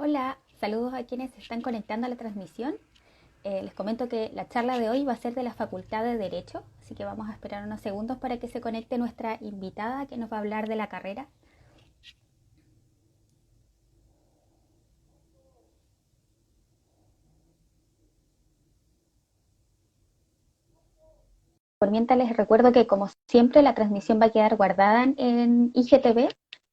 Hola, saludos a quienes se están conectando a la transmisión. Les comento que la charla de hoy va a ser de la Facultad de Derecho, así que vamos a esperar unos segundos para que se conecte nuestra invitada que nos va a hablar de la carrera. Por mientras les recuerdo que como siempre la transmisión va a quedar guardada en IGTV,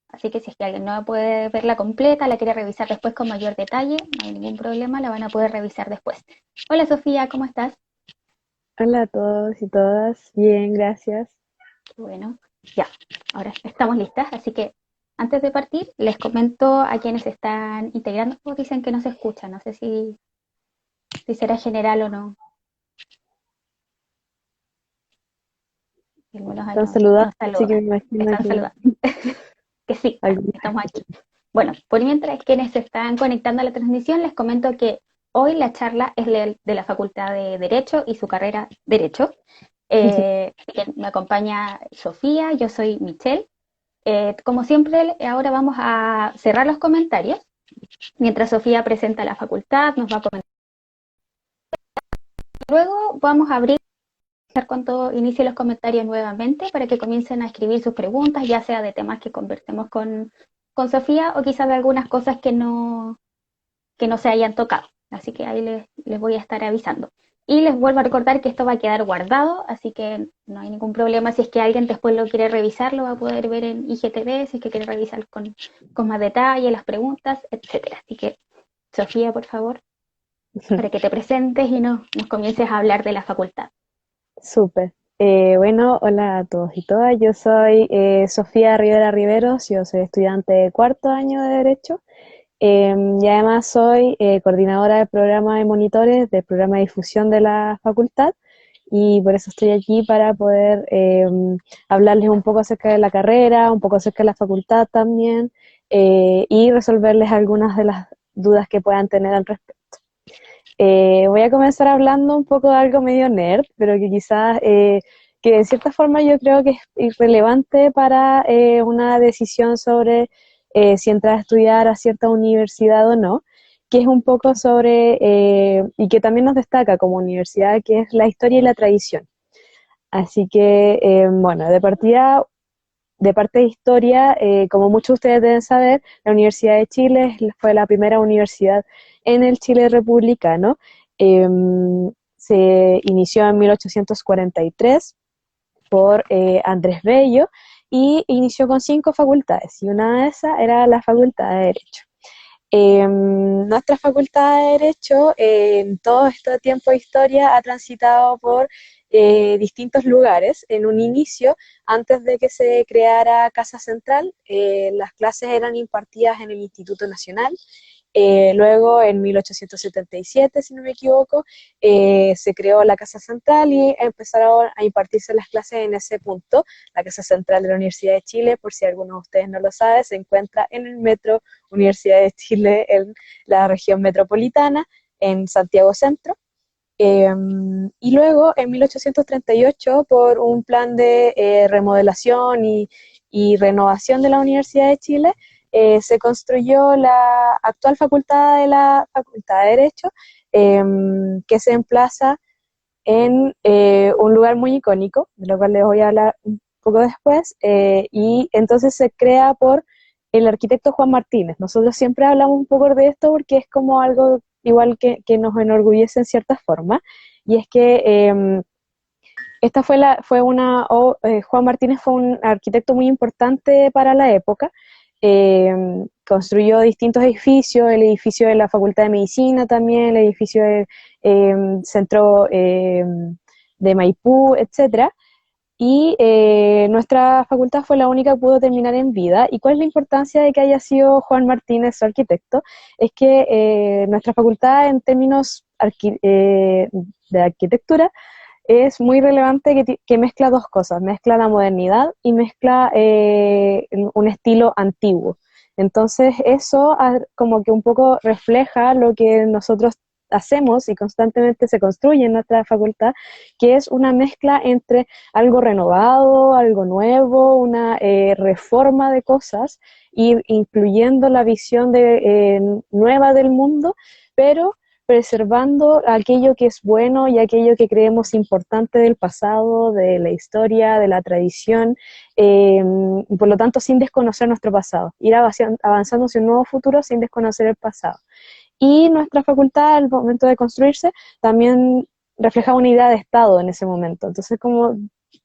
así que si es que alguien no puede verla completa, la quiere revisar después con mayor detalle, no hay ningún problema, la van a poder revisar después. Hola Sofía, ¿cómo estás? Hola a todos y todas, bien, gracias. Bueno, ya, ahora estamos listas, así que antes de partir les comento a quienes se están integrando, o dicen que no se escucha, no sé si será general o no, algunos ahí Están saludando, nos así que saludan, me imagino están que saludando, que sí, alguna estamos aquí. escucha. Bueno, por mientras quienes se están conectando a la transmisión, les comento que hoy la charla es de la Facultad de Derecho y su carrera Derecho. Así que me acompaña Sofía, yo soy Michelle. Como siempre, ahora vamos a cerrar los comentarios. Mientras Sofía presenta la facultad, nos va a comentar. Luego vamos a abrir cuando inicie los comentarios nuevamente para que comiencen a escribir sus preguntas, ya sea de temas que conversemos con Sofía o quizás de algunas cosas que no se hayan tocado. Así que ahí les voy a estar avisando. Y les vuelvo a recordar que esto va a quedar guardado, así que no hay ningún problema. Si es que alguien después lo quiere revisar, lo va a poder ver en IGTV, si es que quiere revisar con más detalle las preguntas, etcétera. Así que, Sofía, por favor, para que te presentes y nos comiences a hablar de la facultad. Súper. Bueno, hola a todos y todas. Yo soy Sofía Rivera Riveros, yo soy estudiante de cuarto año de Derecho y además soy coordinadora del programa de monitores del programa de difusión de la facultad y por eso estoy aquí para poder hablarles un poco acerca de la carrera, un poco acerca de la facultad también y resolverles algunas de las dudas que puedan tener al respecto. Voy a comenzar hablando un poco de algo medio nerd, pero que quizás, que de cierta forma yo creo que es irrelevante para una decisión sobre si entrar a estudiar a cierta universidad o no, que es un poco sobre, y que también nos destaca como universidad, que es la historia y la tradición. Así que, bueno, de parte de historia, como muchos de ustedes deben saber, la Universidad de Chile fue la primera universidad en el Chile republicano. Eh, Se inició en 1843 por Andrés Bello y inició con 5 facultades y una de esas era la Facultad de Derecho. Nuestra Facultad de Derecho en todo este tiempo de historia ha transitado por distintos lugares. En un inicio, antes de que se creara Casa Central, las clases eran impartidas en el Instituto Nacional. Luego, en 1877, si no me equivoco, se creó la Casa Central y empezaron a impartirse las clases en ese punto. La Casa Central de la Universidad de Chile, por si alguno de ustedes no lo sabe, se encuentra en el Metro Universidad de Chile, en la región metropolitana, en Santiago Centro. Eh, y luego, en 1838, por un plan de remodelación y renovación de la Universidad de Chile, se construyó la actual facultad de la Facultad de Derecho, eh, que se emplaza en un lugar muy icónico, de lo cual les voy a hablar un poco después, y entonces se crea por el arquitecto Juan Martínez. Nosotros siempre hablamos un poco de esto porque es como algo igual que nos enorgullece en cierta forma, y es que esta fue, Juan Martínez fue un arquitecto muy importante para la época. eh, Construyó distintos edificios, el edificio de la Facultad de Medicina también, el edificio del Centro de Maipú, etcétera. Y nuestra facultad fue la única que pudo terminar en vida. ¿Y cuál es la importancia de que haya sido Juan Martínez su arquitecto? Es que nuestra facultad en términos de arquitectura es muy relevante que mezcla dos cosas, mezcla la modernidad y mezcla un estilo antiguo. Entonces eso como que un poco refleja lo que nosotros hacemos y constantemente se construye en nuestra facultad, que es una mezcla entre algo renovado, algo nuevo, una reforma de cosas, y incluyendo la visión nueva del mundo, pero preservando aquello que es bueno y aquello que creemos importante del pasado, de la historia, de la tradición, y por lo tanto sin desconocer nuestro pasado, ir avanzando hacia un nuevo futuro sin desconocer el pasado. Y nuestra facultad, al momento de construirse, también reflejaba una idea de Estado en ese momento. Entonces, como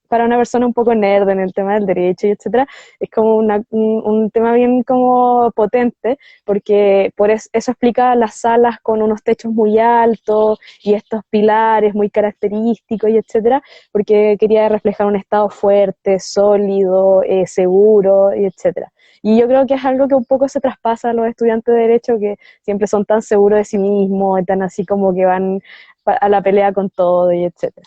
para una persona un poco nerd en el tema del derecho y etcétera, es como un tema bien como potente, porque eso explica las salas con unos techos muy altos y estos pilares muy característicos y etcétera, porque quería reflejar un Estado fuerte, sólido, seguro y etcétera. Y yo creo que es algo que un poco se traspasa a los estudiantes de Derecho, que siempre son tan seguros de sí mismos, y tan así como que van a la pelea con todo y etcétera.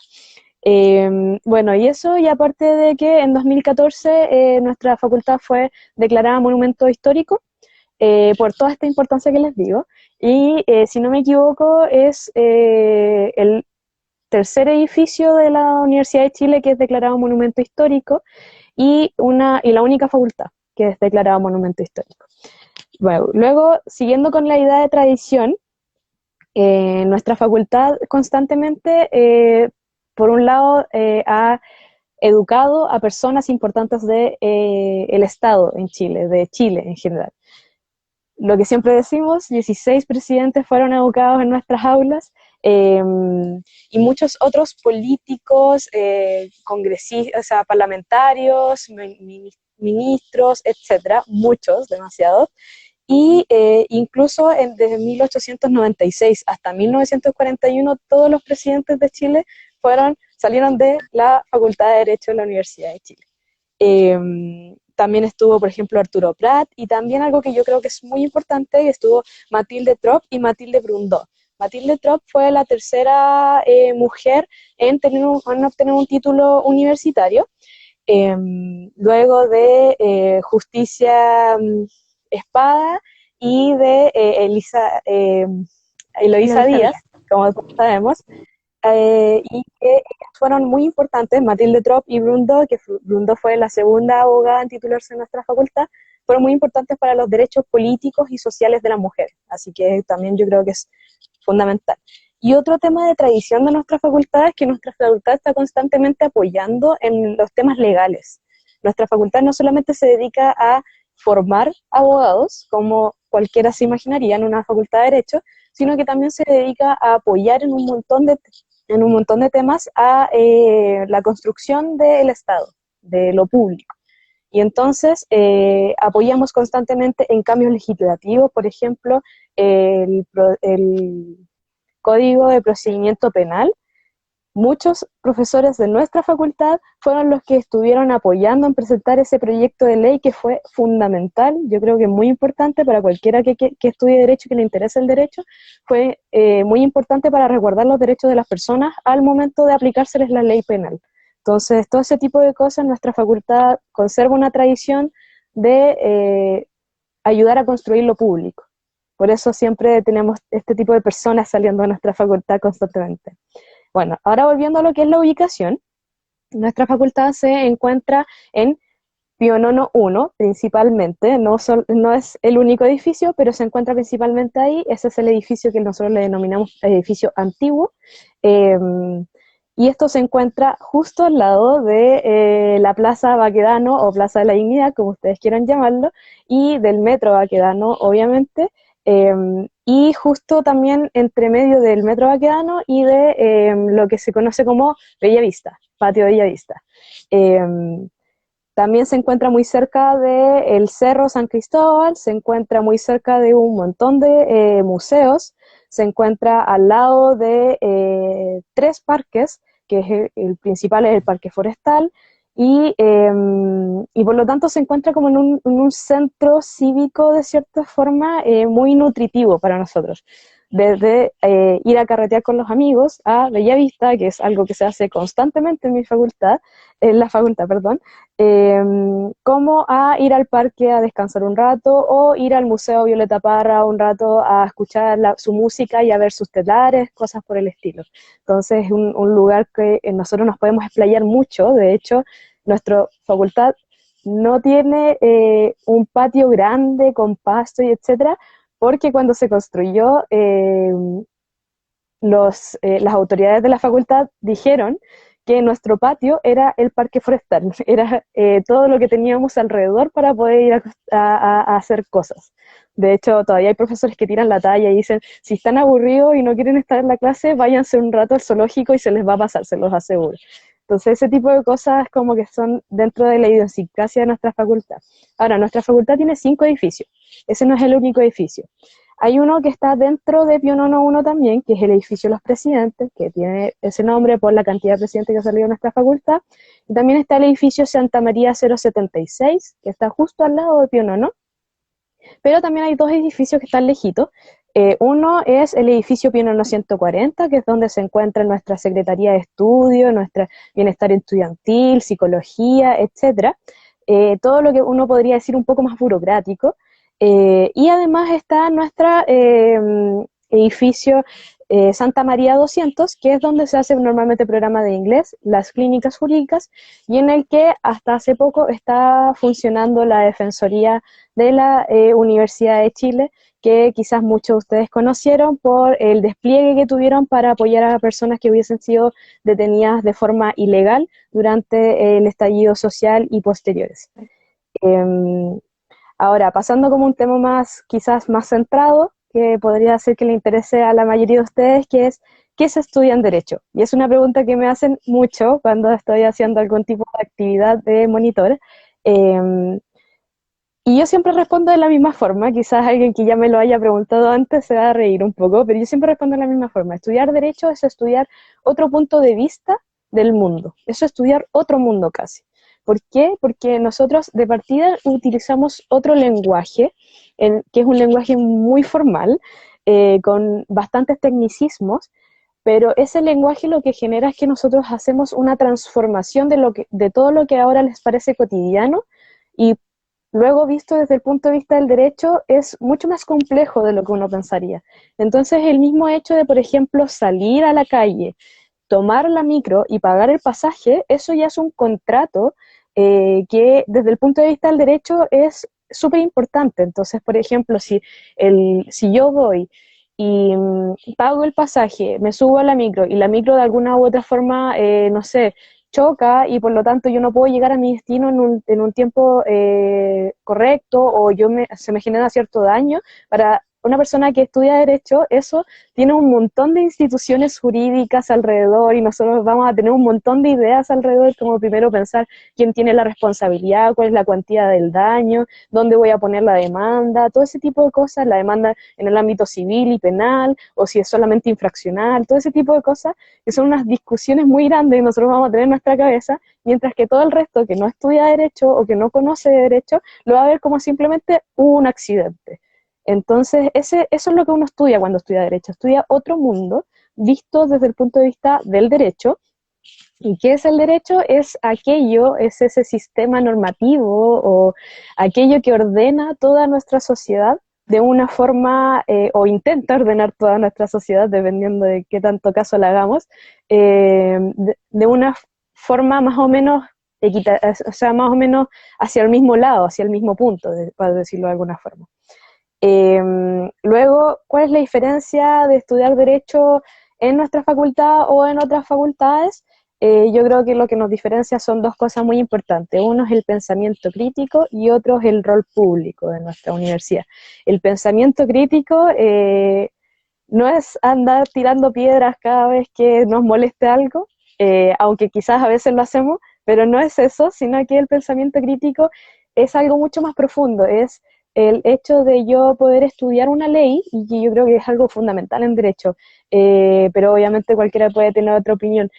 Bueno, y eso, y aparte de que en 2014 nuestra facultad fue declarada monumento histórico por toda esta importancia que les digo, y si no me equivoco es el tercer edificio de la Universidad de Chile que es declarado monumento histórico, y la única facultad que es declarada monumento histórico. Bueno, luego, siguiendo con la idea de tradición, nuestra facultad constantemente, por un lado, ha educado a personas importantes de el Estado en Chile, de Chile en general. Lo que siempre decimos, 16 presidentes fueron educados en nuestras aulas, y muchos otros políticos, congresistas, o sea, parlamentarios, ministros, etcétera, muchos, demasiados, y incluso desde 1896 hasta 1941 todos los presidentes de Chile salieron de la Facultad de Derecho de la Universidad de Chile. También estuvo, por ejemplo, Arturo Prat, y también algo que yo creo que es muy importante, estuvo Matilde Trop y Matilde Brundó. Matilde Trop fue la tercera mujer en obtener un título universitario, luego de Justicia Espada y de Eloísa Eloísa Díaz, Díaz. como sabemos, y que ellas fueron muy importantes, Matilde Trop y Brundó, que Brundó fue la segunda abogada en titularse en nuestra facultad, fueron muy importantes para los derechos políticos y sociales de la mujer, así que también yo creo que es fundamental. Y otro tema de tradición de nuestra facultad es que nuestra facultad está constantemente apoyando en los temas legales. Nuestra facultad no solamente se dedica a formar abogados, como cualquiera se imaginaría en una facultad de Derecho, sino que también se dedica a apoyar en un montón de temas a la construcción del Estado, de lo público. Y entonces apoyamos constantemente en cambios legislativos, por ejemplo, el Código de Procedimiento Penal. Muchos profesores de nuestra facultad fueron los que estuvieron apoyando en presentar ese proyecto de ley, que fue fundamental, yo creo que muy importante para cualquiera que estudie Derecho y que le interese el derecho, fue muy importante para resguardar los derechos de las personas al momento de aplicárseles la ley penal. Entonces, todo ese tipo de cosas, nuestra facultad conserva una tradición de ayudar a construir lo público. Por eso siempre tenemos este tipo de personas saliendo de nuestra facultad constantemente. Bueno, ahora volviendo a lo que es la ubicación, nuestra facultad se encuentra en Pío Nono 1, principalmente, no es el único edificio, pero se encuentra principalmente ahí. Ese es el edificio que nosotros le denominamos edificio antiguo, eh, y esto se encuentra justo al lado de la Plaza Baquedano, o Plaza de la Dignidad, como ustedes quieran llamarlo, y del Metro Baquedano, obviamente, y justo también entre medio del Metro Baquedano y de lo que se conoce como Bellavista, Patio Bellavista. También se encuentra muy cerca del Cerro San Cristóbal, se encuentra muy cerca de un montón de museos, se encuentra al lado de 3 parques, que es el principal es el Parque Forestal, y por lo tanto se encuentra como en un centro cívico de cierta forma muy nutritivo para nosotros. desde ir a carretear con los amigos a Bellavista, que es algo que se hace constantemente en mi facultad, en la facultad, perdón, como a ir al parque a descansar un rato o ir al Museo Violeta Parra un rato a escuchar su música y a ver sus telares, cosas por el estilo. Entonces es un lugar que nosotros nos podemos explayar mucho. De hecho, nuestra facultad no tiene un patio grande con pasto y etcétera, porque cuando se construyó, las autoridades de la facultad dijeron que nuestro patio era el parque forestal, era todo lo que teníamos alrededor para poder ir a hacer cosas. De hecho, todavía hay profesores que tiran la talla y dicen, si están aburridos y no quieren estar en la clase, váyanse un rato al zoológico y se les va a pasar, se los aseguro. Entonces, ese tipo de cosas como que son dentro de la idiosincrasia de nuestra facultad. Ahora, nuestra facultad tiene 5 edificios. Ese no es el único edificio. Hay uno que está dentro de Pío Nono 1 también, que es el edificio de los presidentes, que tiene ese nombre por la cantidad de presidentes que ha salido de nuestra facultad. Y también está el edificio Santa María 076, que está justo al lado de Pío Nono. Pero también hay 2 edificios que están lejitos. Uno es el edificio Pío Nono 140, que es donde se encuentra nuestra Secretaría de Estudio, nuestro bienestar estudiantil, psicología, etcétera. Todo lo que uno podría decir un poco más burocrático. Y además está nuestro edificio Santa María 200, que es donde se hace normalmente el programa de inglés, las clínicas jurídicas, y en el que hasta hace poco está funcionando la Defensoría de la Universidad de Chile, que quizás muchos de ustedes conocieron por el despliegue que tuvieron para apoyar a personas que hubiesen sido detenidas de forma ilegal durante el estallido social y posteriores. Ahora, pasando como un tema más, quizás más centrado, que podría ser que le interese a la mayoría de ustedes, que es, ¿qué se estudia en Derecho? Y es una pregunta que me hacen mucho cuando estoy haciendo algún tipo de actividad de monitor. Y yo siempre respondo de la misma forma, quizás alguien que ya me lo haya preguntado antes se va a reír un poco, pero yo siempre respondo de la misma forma. Estudiar Derecho es estudiar otro punto de vista del mundo, eso es estudiar otro mundo casi. ¿Por qué? Porque nosotros de partida utilizamos otro lenguaje, que es un lenguaje muy formal, con bastantes tecnicismos, pero ese lenguaje lo que genera es que nosotros hacemos una transformación de todo lo que ahora les parece cotidiano y luego visto desde el punto de vista del derecho es mucho más complejo de lo que uno pensaría. Entonces el mismo hecho de, por ejemplo, salir a la calle, tomar la micro y pagar el pasaje, eso ya es un contrato que desde el punto de vista del derecho es súper importante. Entonces, por ejemplo, si yo voy y pago el pasaje, me subo a la micro y la micro de alguna u otra forma, no sé, choca y por lo tanto yo no puedo llegar a mi destino en un tiempo correcto o se me genera cierto daño, para una persona que estudia Derecho, eso tiene un montón de instituciones jurídicas alrededor y nosotros vamos a tener un montón de ideas alrededor, como primero pensar quién tiene la responsabilidad, cuál es la cuantía del daño, dónde voy a poner la demanda, todo ese tipo de cosas, la demanda en el ámbito civil y penal, o si es solamente infraccional, todo ese tipo de cosas, que son unas discusiones muy grandes y nosotros vamos a tener en nuestra cabeza, mientras que todo el resto que no estudia Derecho o que no conoce de Derecho, lo va a ver como simplemente un accidente. Entonces, eso es lo que uno estudia cuando estudia Derecho, estudia otro mundo visto desde el punto de vista del derecho. ¿Y qué es el derecho? Es ese sistema normativo o aquello que ordena toda nuestra sociedad de una forma, o intenta ordenar toda nuestra sociedad, dependiendo de qué tanto caso le hagamos, de una forma más o menos o sea, más o menos hacia el mismo lado, hacia el mismo punto, para decirlo de alguna forma. Luego, ¿cuál es la diferencia de estudiar Derecho en nuestra facultad o en otras facultades? Yo creo que lo que nos diferencia son 2 cosas muy importantes. Uno es el pensamiento crítico y otro es el rol público de nuestra universidad. El pensamiento crítico no es andar tirando piedras cada vez que nos moleste algo, aunque quizás a veces lo hacemos, pero no es eso, sino que el pensamiento crítico es algo mucho más profundo, es el hecho de yo poder estudiar una ley, y que yo creo que es algo fundamental en derecho, pero obviamente cualquiera puede tener otra opinión,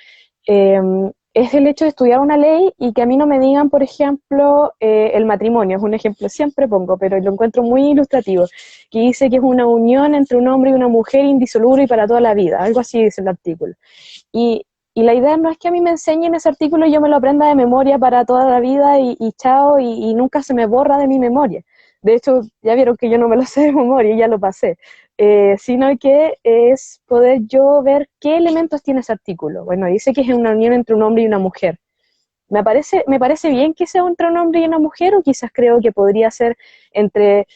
es el hecho de estudiar una ley y que a mí no me digan, por ejemplo, el matrimonio, es un ejemplo, siempre pongo, pero lo encuentro muy ilustrativo, que dice que es una unión entre un hombre y una mujer indisoluble y para toda la vida, algo así dice el artículo. Y, y la idea no es que a mí me enseñen ese artículo y yo me lo aprenda de memoria para toda la vida y chao, y nunca se me borra de mi memoria. De hecho, ya vieron que yo no me lo sé de memoria y ya lo pasé. Sino que es poder yo ver qué elementos tiene ese artículo. Bueno, dice que es una unión entre un hombre y una mujer. Me parece bien que sea entre un hombre y una mujer, o quizás creo que podría ser entre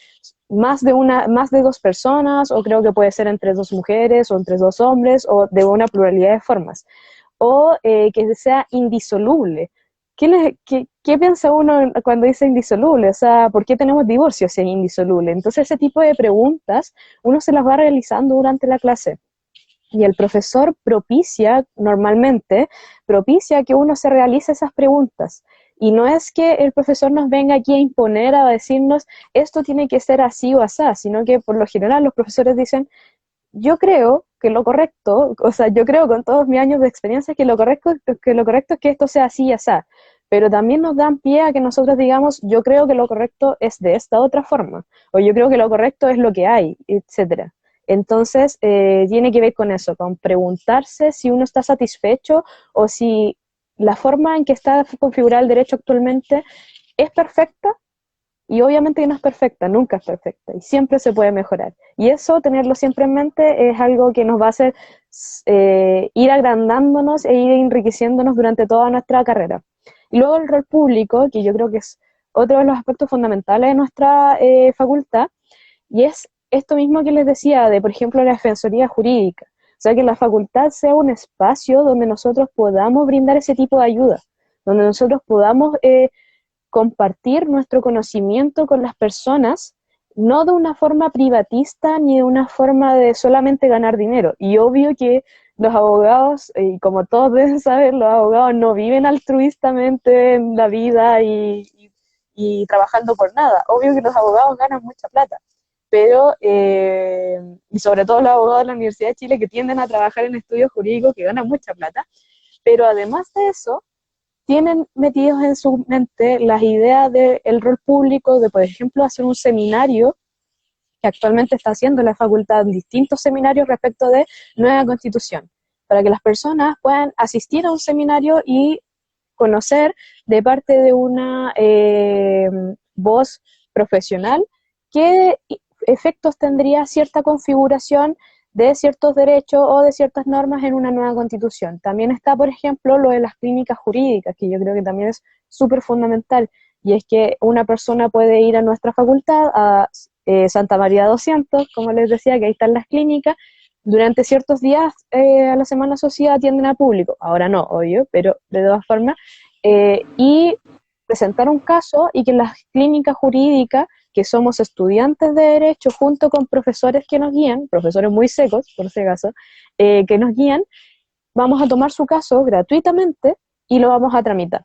más de dos personas, o creo que puede ser entre dos mujeres, o entre dos hombres, o de una pluralidad de formas. O que sea indisoluble. ¿Qué piensa uno cuando dice indisoluble? O sea, ¿por qué tenemos divorcio si es indisoluble? Entonces, ese tipo de preguntas uno se las va realizando durante la clase. Y el profesor normalmente propicia que uno se realice esas preguntas. Y no es que el profesor nos venga aquí a imponer, a decirnos, esto tiene que ser así o así, sino que por lo general los profesores dicen, yo creo que lo correcto, o sea, yo creo con todos mis años de experiencia que lo correcto es que esto sea así y así, pero también nos dan pie a que nosotros digamos, yo creo que lo correcto es de esta otra forma, o yo creo que lo correcto es lo que hay, etcétera. Entonces, tiene que ver con eso, con preguntarse si uno está satisfecho o si la forma en que está configurado el derecho actualmente es perfecta. Y obviamente que no es perfecta, nunca es perfecta, y siempre se puede mejorar. Y eso, tenerlo siempre en mente, es algo que nos va a hacer ir agrandándonos e ir enriqueciéndonos durante toda nuestra carrera. Y luego el rol público, que yo creo que es otro de los aspectos fundamentales de nuestra facultad, y es esto mismo que les decía de, por ejemplo, la defensoría jurídica. O sea, que la facultad sea un espacio donde nosotros podamos brindar ese tipo de ayuda, donde nosotros podamos compartir nuestro conocimiento con las personas, no de una forma privatista ni de una forma de solamente ganar dinero. Y obvio que los abogados, y como todos deben saber, los abogados no viven altruistamente en la vida y trabajando por nada. Obvio que los abogados ganan mucha plata, pero, y sobre todo los abogados de la Universidad de Chile que tienden a trabajar en estudios jurídicos que ganan mucha plata, pero además de eso, tienen metidos en su mente las ideas del rol público, de, por ejemplo, hacer un seminario, que actualmente está haciendo la facultad, distintos seminarios respecto de nueva constitución, para que las personas puedan asistir a un seminario y conocer de parte de una voz profesional qué efectos tendría cierta configuración de ciertos derechos o de ciertas normas en una nueva constitución. También está, por ejemplo, lo de las clínicas jurídicas, que yo creo que también es súper fundamental, y es que una persona puede ir a nuestra facultad, a Santa María 200, como les decía, que ahí están las clínicas, durante ciertos días a la semana social atienden a público, ahora no, obvio, pero de todas formas, y presentar un caso y que las clínicas jurídicas, que somos estudiantes de Derecho junto con profesores que nos guían, profesores muy secos, por si acaso, que nos guían, vamos a tomar su caso gratuitamente y lo vamos a tramitar.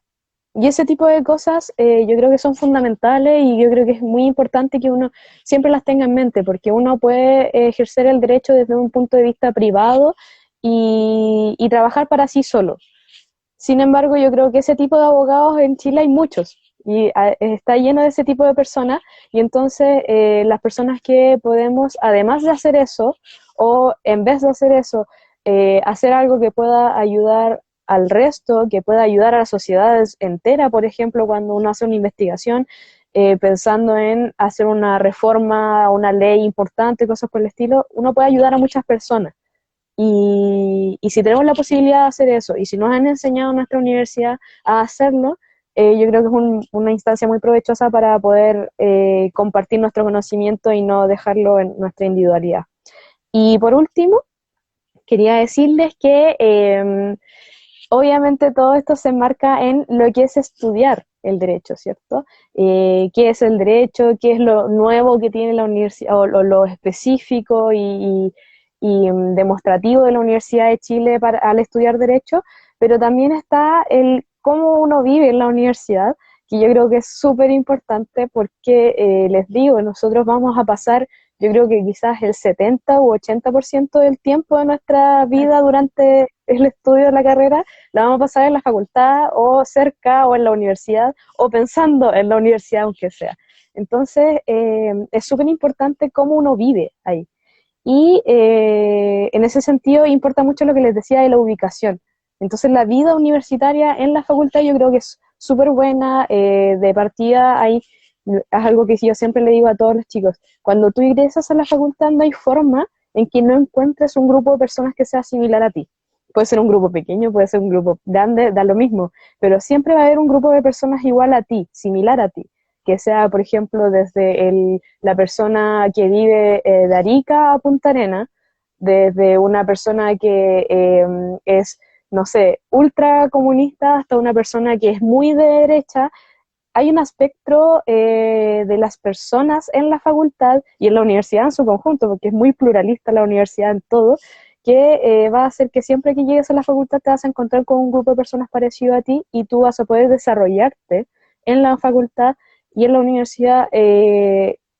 Y ese tipo de cosas yo creo que son fundamentales, y yo creo que es muy importante que uno siempre las tenga en mente, porque uno puede ejercer el derecho desde un punto de vista privado y trabajar para sí solo. Sin embargo, yo creo que ese tipo de abogados en Chile hay muchos, y está lleno de ese tipo de personas, y entonces las personas que podemos, además de hacer eso, o en vez de hacer eso, hacer algo que pueda ayudar al resto, que pueda ayudar a la sociedad entera, por ejemplo, cuando uno hace una investigación, pensando en hacer una reforma, una ley importante, cosas por el estilo, uno puede ayudar a muchas personas. Y si tenemos la posibilidad de hacer eso, y si nos han enseñado en nuestra universidad a hacerlo, yo creo que es una instancia muy provechosa para poder compartir nuestro conocimiento y no dejarlo en nuestra individualidad. Y por último, quería decirles que obviamente todo esto se enmarca en lo que es estudiar el derecho, ¿cierto? ¿Qué es el derecho? ¿Qué es lo nuevo que tiene la universidad, o lo específico y demostrativo de la Universidad de Chile al estudiar derecho? Pero también está el cómo uno vive en la universidad, que yo creo que es súper importante, porque les digo, nosotros vamos a pasar, yo creo que quizás el 70 u 80% del tiempo de nuestra vida durante el estudio de la carrera, la vamos a pasar en la facultad o cerca o en la universidad o pensando en la universidad aunque sea. Entonces, es súper importante cómo uno vive ahí. Y en ese sentido importa mucho lo que les decía de la ubicación. Entonces la vida universitaria en la facultad yo creo que es súper buena, de partida hay, es algo que yo siempre le digo a todos los chicos, cuando tú ingresas a la facultad no hay forma en que no encuentres un grupo de personas que sea similar a ti. Puede ser un grupo pequeño, puede ser un grupo grande, da lo mismo, pero siempre va a haber un grupo de personas igual a ti, similar a ti, que sea, por ejemplo, desde la persona que vive de Arica a Punta Arena, desde una persona que es, no sé, ultra comunista hasta una persona que es muy de derecha. Hay un espectro de las personas en la facultad y en la universidad en su conjunto, porque es muy pluralista la universidad en todo, que va a hacer que siempre que llegues a la facultad te vas a encontrar con un grupo de personas parecido a ti y tú vas a poder desarrollarte en la facultad y en la universidad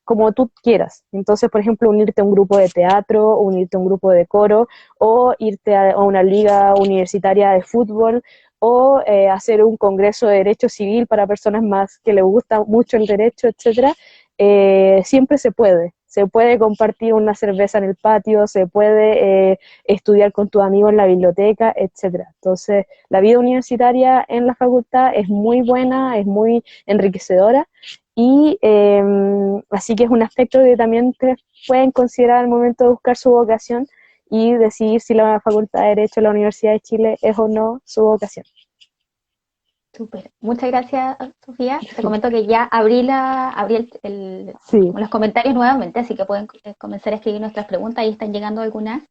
como tú quieras. Entonces, por ejemplo, unirte a un grupo de teatro, unirte a un grupo de coro, o irte a una liga universitaria de fútbol, o hacer un congreso de derecho civil para personas más que les gusta mucho el derecho, etcétera. Siempre se puede compartir una cerveza en el patio, se puede estudiar con tus amigos en la biblioteca, etcétera. Entonces, la vida universitaria en la facultad es muy buena, es muy enriquecedora, y así que es un aspecto que también pueden considerar al momento de buscar su vocación y decidir si la Facultad de Derecho de la Universidad de Chile es o no su vocación. Súper. Muchas gracias, Sofía. Te comento que ya abrí Sí, como los comentarios nuevamente, así que pueden comenzar a escribir nuestras preguntas. Ahí están llegando algunas.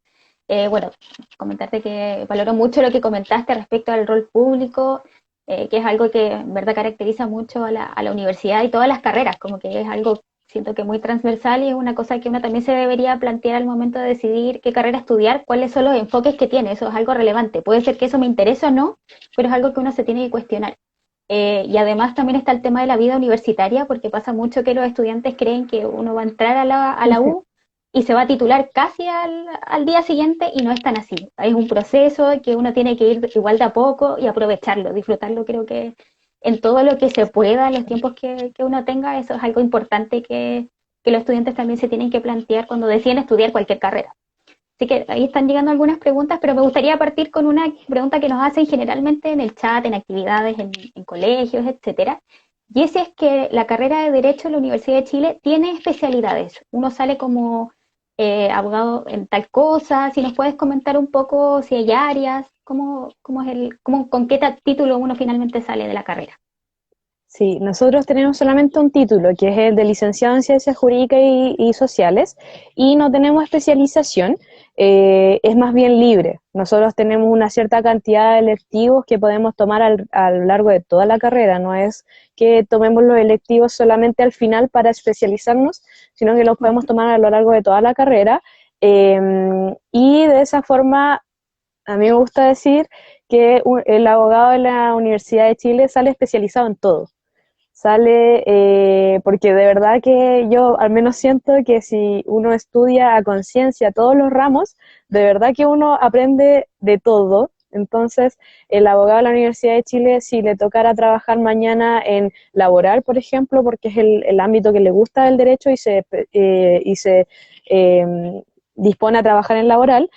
Bueno, comentarte que valoro mucho lo que comentaste respecto al rol público, que es algo que en verdad caracteriza mucho a la universidad y todas las carreras, como que es algo, siento que muy transversal y es una cosa que uno también se debería plantear al momento de decidir qué carrera estudiar, cuáles son los enfoques que tiene, eso es algo relevante. Puede ser que eso me interese o no, pero es algo que uno se tiene que cuestionar. Y además también está el tema de la vida universitaria, porque pasa mucho que los estudiantes creen que uno va a entrar a la U y se va a titular casi al día siguiente y no es tan así. Es un proceso que uno tiene que ir igual de a poco y aprovecharlo, disfrutarlo creo que en todo lo que se pueda, en los tiempos que uno tenga, eso es algo importante que los estudiantes también se tienen que plantear cuando deciden estudiar cualquier carrera. Así que ahí están llegando algunas preguntas, pero me gustaría partir con una pregunta que nos hacen generalmente en el chat, en actividades, en colegios, etcétera. Y ese es que la carrera de Derecho en la Universidad de Chile tiene especialidades. Uno sale como abogado en tal cosa. Si nos puedes comentar un poco si hay áreas, con qué título uno finalmente sale de la carrera. sí, nosotros tenemos solamente un título, que es el de licenciado en Ciencias Jurídicas y Sociales, y no tenemos especialización, es más bien libre. Nosotros tenemos una cierta cantidad de electivos que podemos tomar a lo largo de toda la carrera, no es que tomemos los electivos solamente al final para especializarnos, sino que los podemos tomar a lo largo de toda la carrera, y de esa forma, a mí me gusta decir que el abogado de la Universidad de Chile sale especializado en todo. Sale, porque de verdad que yo al menos siento que si uno estudia a conciencia todos los ramos, de verdad que uno aprende de todo. Entonces, el abogado de la Universidad de Chile, si le tocara trabajar mañana en laboral, por ejemplo, porque es el ámbito que le gusta del derecho y se eh, dispone a trabajar en laboral,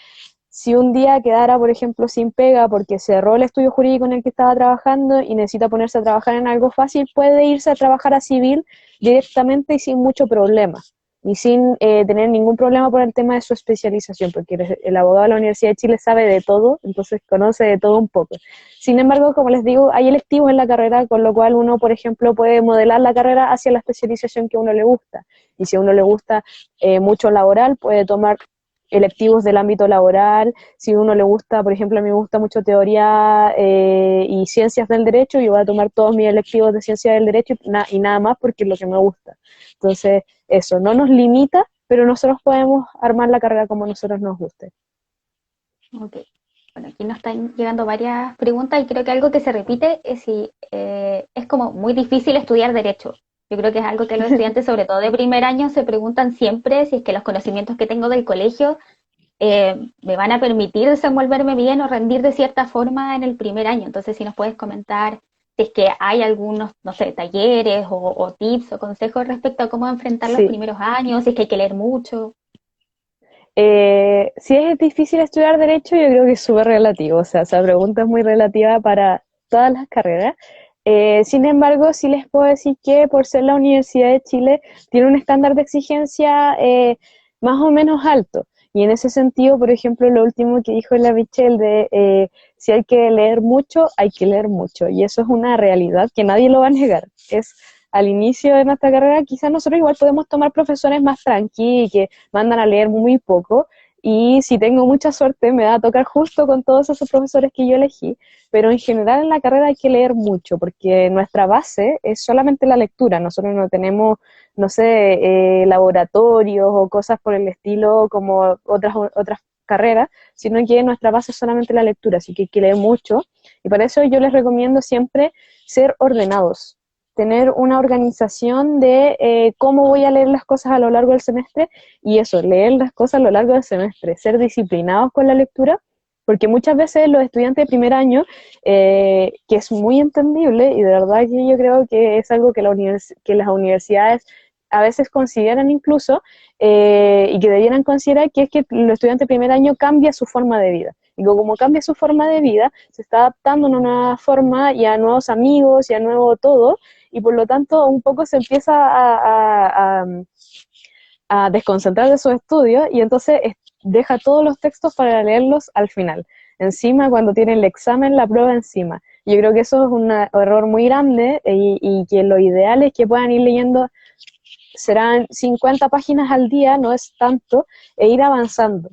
si un día quedara, por ejemplo, sin pega porque cerró el estudio jurídico en el que estaba trabajando y necesita ponerse a trabajar en algo fácil, puede irse a trabajar a civil directamente y sin mucho problema, y sin tener ningún problema por el tema de su especialización, porque el abogado de la Universidad de Chile sabe de todo, entonces conoce de todo un poco. Sin embargo, como les digo, hay electivos en la carrera, con lo cual uno, por ejemplo, puede modelar la carrera hacia la especialización que a uno le gusta. Y si a uno le gusta mucho laboral, puede tomar electivos del ámbito laboral. Si a uno le gusta, por ejemplo, a mí me gusta mucho teoría y ciencias del derecho, yo voy a tomar todos mis electivos de ciencias del derecho y nada más porque es lo que me gusta. Entonces, eso no nos limita, pero nosotros podemos armar la carrera como a nosotros nos guste. Ok. Bueno, aquí nos están llegando varias preguntas y creo que algo que se repite es si es como muy difícil estudiar derecho. Yo creo que es algo que los estudiantes, sobre todo de primer año, se preguntan siempre si es que los conocimientos que tengo del colegio me van a permitir desenvolverme bien o rendir de cierta forma en el primer año. Entonces, si nos puedes comentar si es que hay algunos, no sé, talleres o tips o consejos respecto a cómo enfrentar los Sí. primeros años, si es que hay que leer mucho. Si es difícil estudiar derecho, yo creo que es súper relativo, o sea, esa pregunta es muy relativa para todas las carreras. Sin embargo, sí les puedo decir que por ser la Universidad de Chile, tiene un estándar de exigencia más o menos alto. Y en ese sentido, por ejemplo, lo último que dijo la Michelle de si hay que leer mucho, hay que leer mucho. Y eso es una realidad que nadie lo va a negar. Es al inicio de nuestra carrera, quizás nosotros igual podemos tomar profesores más tranqui y que mandan a leer muy poco, y si tengo mucha suerte me va a tocar justo con todos esos profesores que yo elegí, pero en general en la carrera hay que leer mucho, porque nuestra base es solamente la lectura, nosotros no tenemos, no sé, laboratorios o cosas por el estilo como otras carreras, sino que nuestra base es solamente la lectura, así que hay que leer mucho, y para eso yo les recomiendo siempre ser ordenados, tener una organización de cómo voy a leer las cosas a lo largo del semestre, y eso, leer las cosas a lo largo del semestre, ser disciplinados con la lectura, porque muchas veces los estudiantes de primer año, que es muy entendible y de verdad que yo creo que es algo que, que las universidades a veces consideran incluso, y que debieran considerar, que es que el estudiante de primer año cambia su forma de vida. Y como cambia su forma de vida, se está adaptando a una nueva forma y a nuevos amigos y a nuevo todo, y por lo tanto un poco se empieza a desconcentrar de sus estudios, y entonces deja todos los textos para leerlos al final, encima cuando tiene el examen, la prueba encima. Yo creo que eso es un error muy grande, y que lo ideal es que puedan ir leyendo, serán 50 páginas al día, no es tanto, e ir avanzando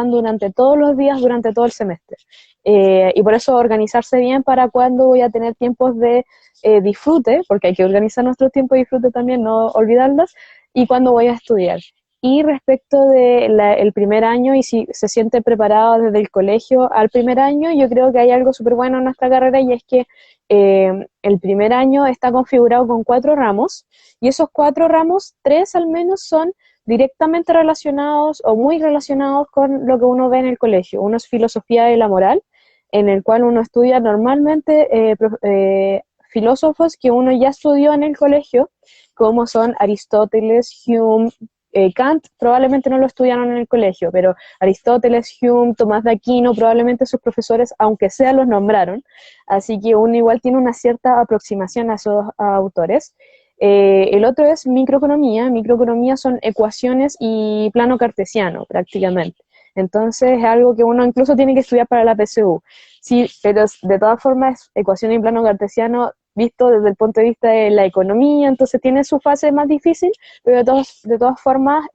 durante todos los días, durante todo el semestre. Y por eso organizarse bien para cuando voy a tener tiempos de disfrute, porque hay que organizar nuestros tiempos de disfrute también, no olvidarlos, y cuando voy a estudiar. Y respecto del primer año, y si se siente preparado desde el colegio al primer año, yo creo que hay algo súper bueno en nuestra carrera, y es que el primer año está configurado con 4 ramos, y esos 4 ramos, 3 al menos son directamente relacionados o muy relacionados con lo que uno ve en el colegio. Uno es filosofía de la moral, en el cual uno estudia normalmente filósofos que uno ya estudió en el colegio, como son Aristóteles, Hume, Kant probablemente no lo estudiaron en el colegio, pero Aristóteles, Hume, Tomás de Aquino, probablemente sus profesores, aunque sea, los nombraron, así que uno igual tiene una cierta aproximación a esos autores. El otro es microeconomía. Microeconomía son ecuaciones y plano cartesiano, prácticamente. Entonces es algo que uno incluso tiene que estudiar para la PSU. Sí, pero de todas formas, ecuación y plano cartesiano visto desde el punto de vista de la economía, entonces tiene su fase más difícil, pero de todas formas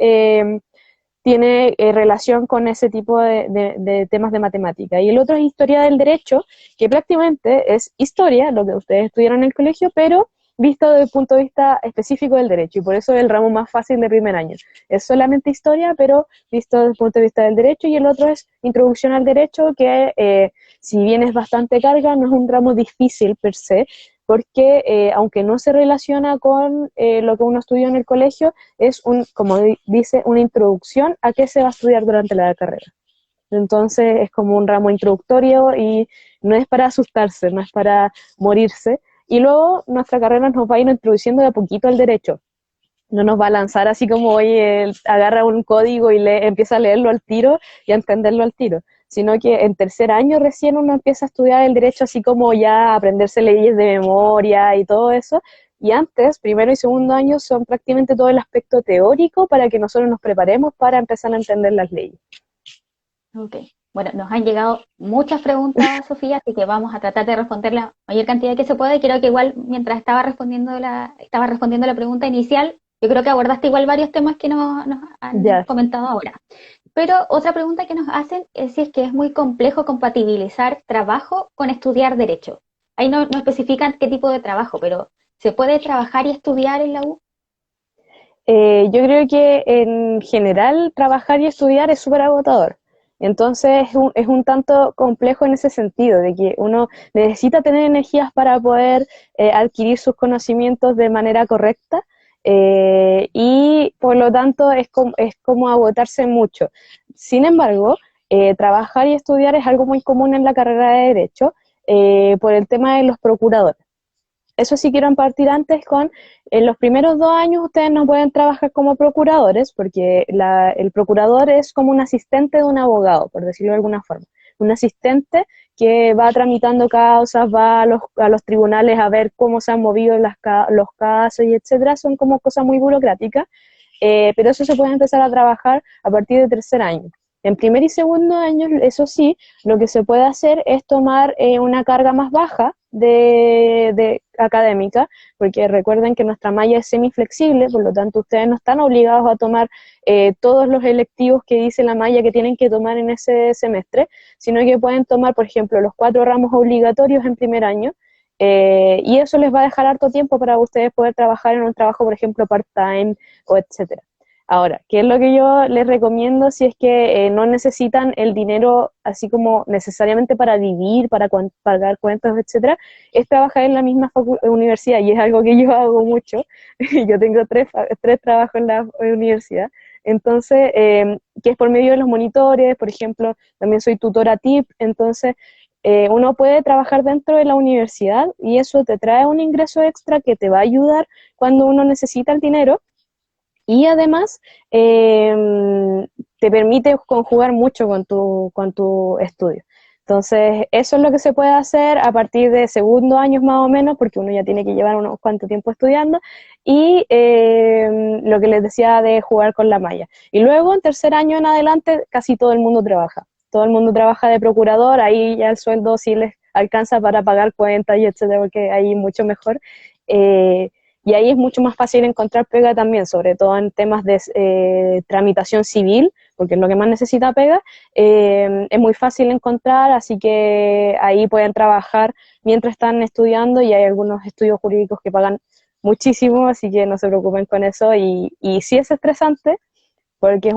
tiene relación con ese tipo de temas de matemática. Y el otro es historia del derecho, que prácticamente es historia, lo que ustedes estudiaron en el colegio, pero visto desde el punto de vista específico del derecho, y por eso es el ramo más fácil de primer año. Es solamente historia, pero visto desde el punto de vista del derecho, y el otro es introducción al derecho, que si bien es bastante carga, no es un ramo difícil per se, porque aunque no se relaciona con lo que uno estudió en el colegio, es como dice, una introducción a qué se va a estudiar durante la carrera. Entonces es como un ramo introductorio, y no es para asustarse, no es para morirse. Y luego nuestra carrera nos va a ir introduciendo de a poquito al derecho. No nos va a lanzar así como, oye, agarra un código y empieza a leerlo al tiro y a entenderlo al tiro, sino que en tercer año recién uno empieza a estudiar el derecho, así como ya a aprenderse leyes de memoria y todo eso, y antes, primero y segundo año, son prácticamente todo el aspecto teórico para que nosotros nos preparemos para empezar a entender las leyes. Ok. Bueno, nos han llegado muchas preguntas, Sofía, así que vamos a tratar de responder la mayor cantidad que se puede. Creo que igual, mientras estaba respondiendo la pregunta inicial, yo creo que abordaste igual varios temas que nos han Ya. comentado ahora. Pero otra pregunta que nos hacen es si es que es muy complejo compatibilizar trabajo con estudiar derecho. Ahí no especifican qué tipo de trabajo, pero ¿se puede trabajar y estudiar en la U? Yo creo que en general trabajar y estudiar es súper agotador. Entonces es un tanto complejo en ese sentido, de que uno necesita tener energías para poder adquirir sus conocimientos de manera correcta, y por lo tanto es como agotarse mucho. Sin embargo, trabajar y estudiar es algo muy común en la carrera de Derecho por el tema de los procuradores. Eso sí quiero partir antes con, en los primeros 2 años ustedes no pueden trabajar como procuradores, porque el procurador es como un asistente de un abogado, por decirlo de alguna forma. Un asistente que va tramitando causas, va a los tribunales a ver cómo se han movido los casos y etcétera. Son como cosas muy burocráticas, pero eso se puede empezar a trabajar a partir de tercer año. En primer y segundo año, eso sí, lo que se puede hacer es tomar una carga más baja de académica, porque recuerden que nuestra malla es semiflexible, por lo tanto ustedes no están obligados a tomar todos los electivos que dice la malla que tienen que tomar en ese semestre, sino que pueden tomar, por ejemplo, los 4 ramos obligatorios en primer año, y eso les va a dejar harto tiempo para ustedes poder trabajar en un trabajo, por ejemplo, part-time o etcétera. Ahora, ¿qué es lo que yo les recomiendo si es que no necesitan el dinero así como necesariamente para vivir, para pagar cuentas, etcétera? Es trabajar en la misma universidad y es algo que yo hago mucho. Yo tengo tres trabajos en la universidad. Entonces, que es por medio de los monitores, por ejemplo, también soy tutora TIP, entonces uno puede trabajar dentro de la universidad y eso te trae un ingreso extra que te va a ayudar cuando uno necesita el dinero. Y además te permite conjugar mucho con tu estudio. Entonces, eso es lo que se puede hacer a partir de segundo años más o menos, porque uno ya tiene que llevar unos cuantos tiempo estudiando, y lo que les decía de jugar con la malla. Y luego, en tercer año en adelante, casi todo el mundo trabaja. Todo el mundo trabaja de procurador, ahí ya el sueldo sí les alcanza para pagar cuentas y etcétera, porque ahí mucho mejor. Eh, y ahí es mucho más fácil encontrar pega también, sobre todo en temas de tramitación civil, porque es lo que más necesita pega, es muy fácil encontrar, así que ahí pueden trabajar mientras están estudiando y hay algunos estudios jurídicos que pagan muchísimo, así que no se preocupen con eso y sí es estresante porque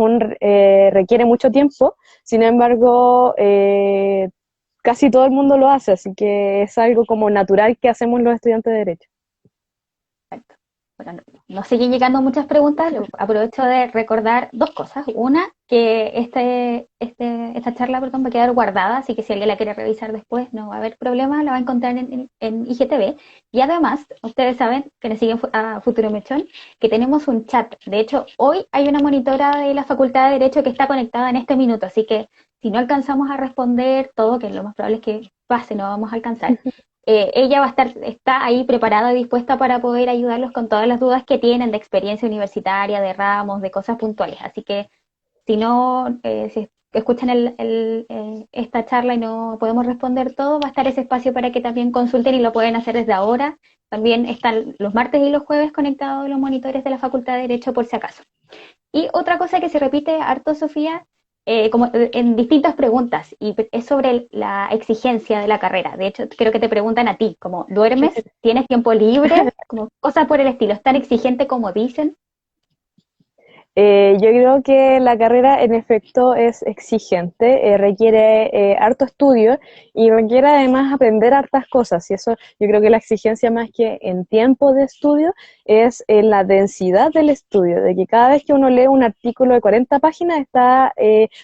requiere mucho tiempo, sin embargo, casi todo el mundo lo hace, así que es algo como natural que hacemos los estudiantes de Derecho. Perfecto. Bueno, nos siguen llegando muchas preguntas. Aprovecho de recordar dos cosas. Una, que esta charla, perdón, va a quedar guardada, así que si alguien la quiere revisar después no va a haber problema, la va a encontrar en IGTV. Y además, ustedes saben, que nos siguen a Futuro Mechón, que tenemos un chat. De hecho, hoy hay una monitora de la Facultad de Derecho que está conectada en este minuto, así que si no alcanzamos a responder todo, que lo más probable es que pase, no vamos a alcanzar, ella está ahí preparada y dispuesta para poder ayudarlos con todas las dudas que tienen de experiencia universitaria, de ramos, de cosas puntuales. Así que si no, si escuchan esta charla y no podemos responder todo, va a estar ese espacio para que también consulten y lo pueden hacer desde ahora. También están los martes y los jueves conectados los monitores de la Facultad de Derecho por si acaso. Y otra cosa que se repite harto, Sofía, como en distintas preguntas, y es sobre la exigencia de la carrera. De hecho, creo que te preguntan a ti, como, ¿duermes? ¿Tienes tiempo libre? Como cosas por el estilo. ¿Es tan exigente como dicen? Yo creo que la carrera en efecto es exigente, requiere harto estudio y requiere además aprender hartas cosas. Y eso yo creo que la exigencia más que en tiempo de estudio es en la densidad del estudio, de que cada vez que uno lee un artículo de 40 páginas está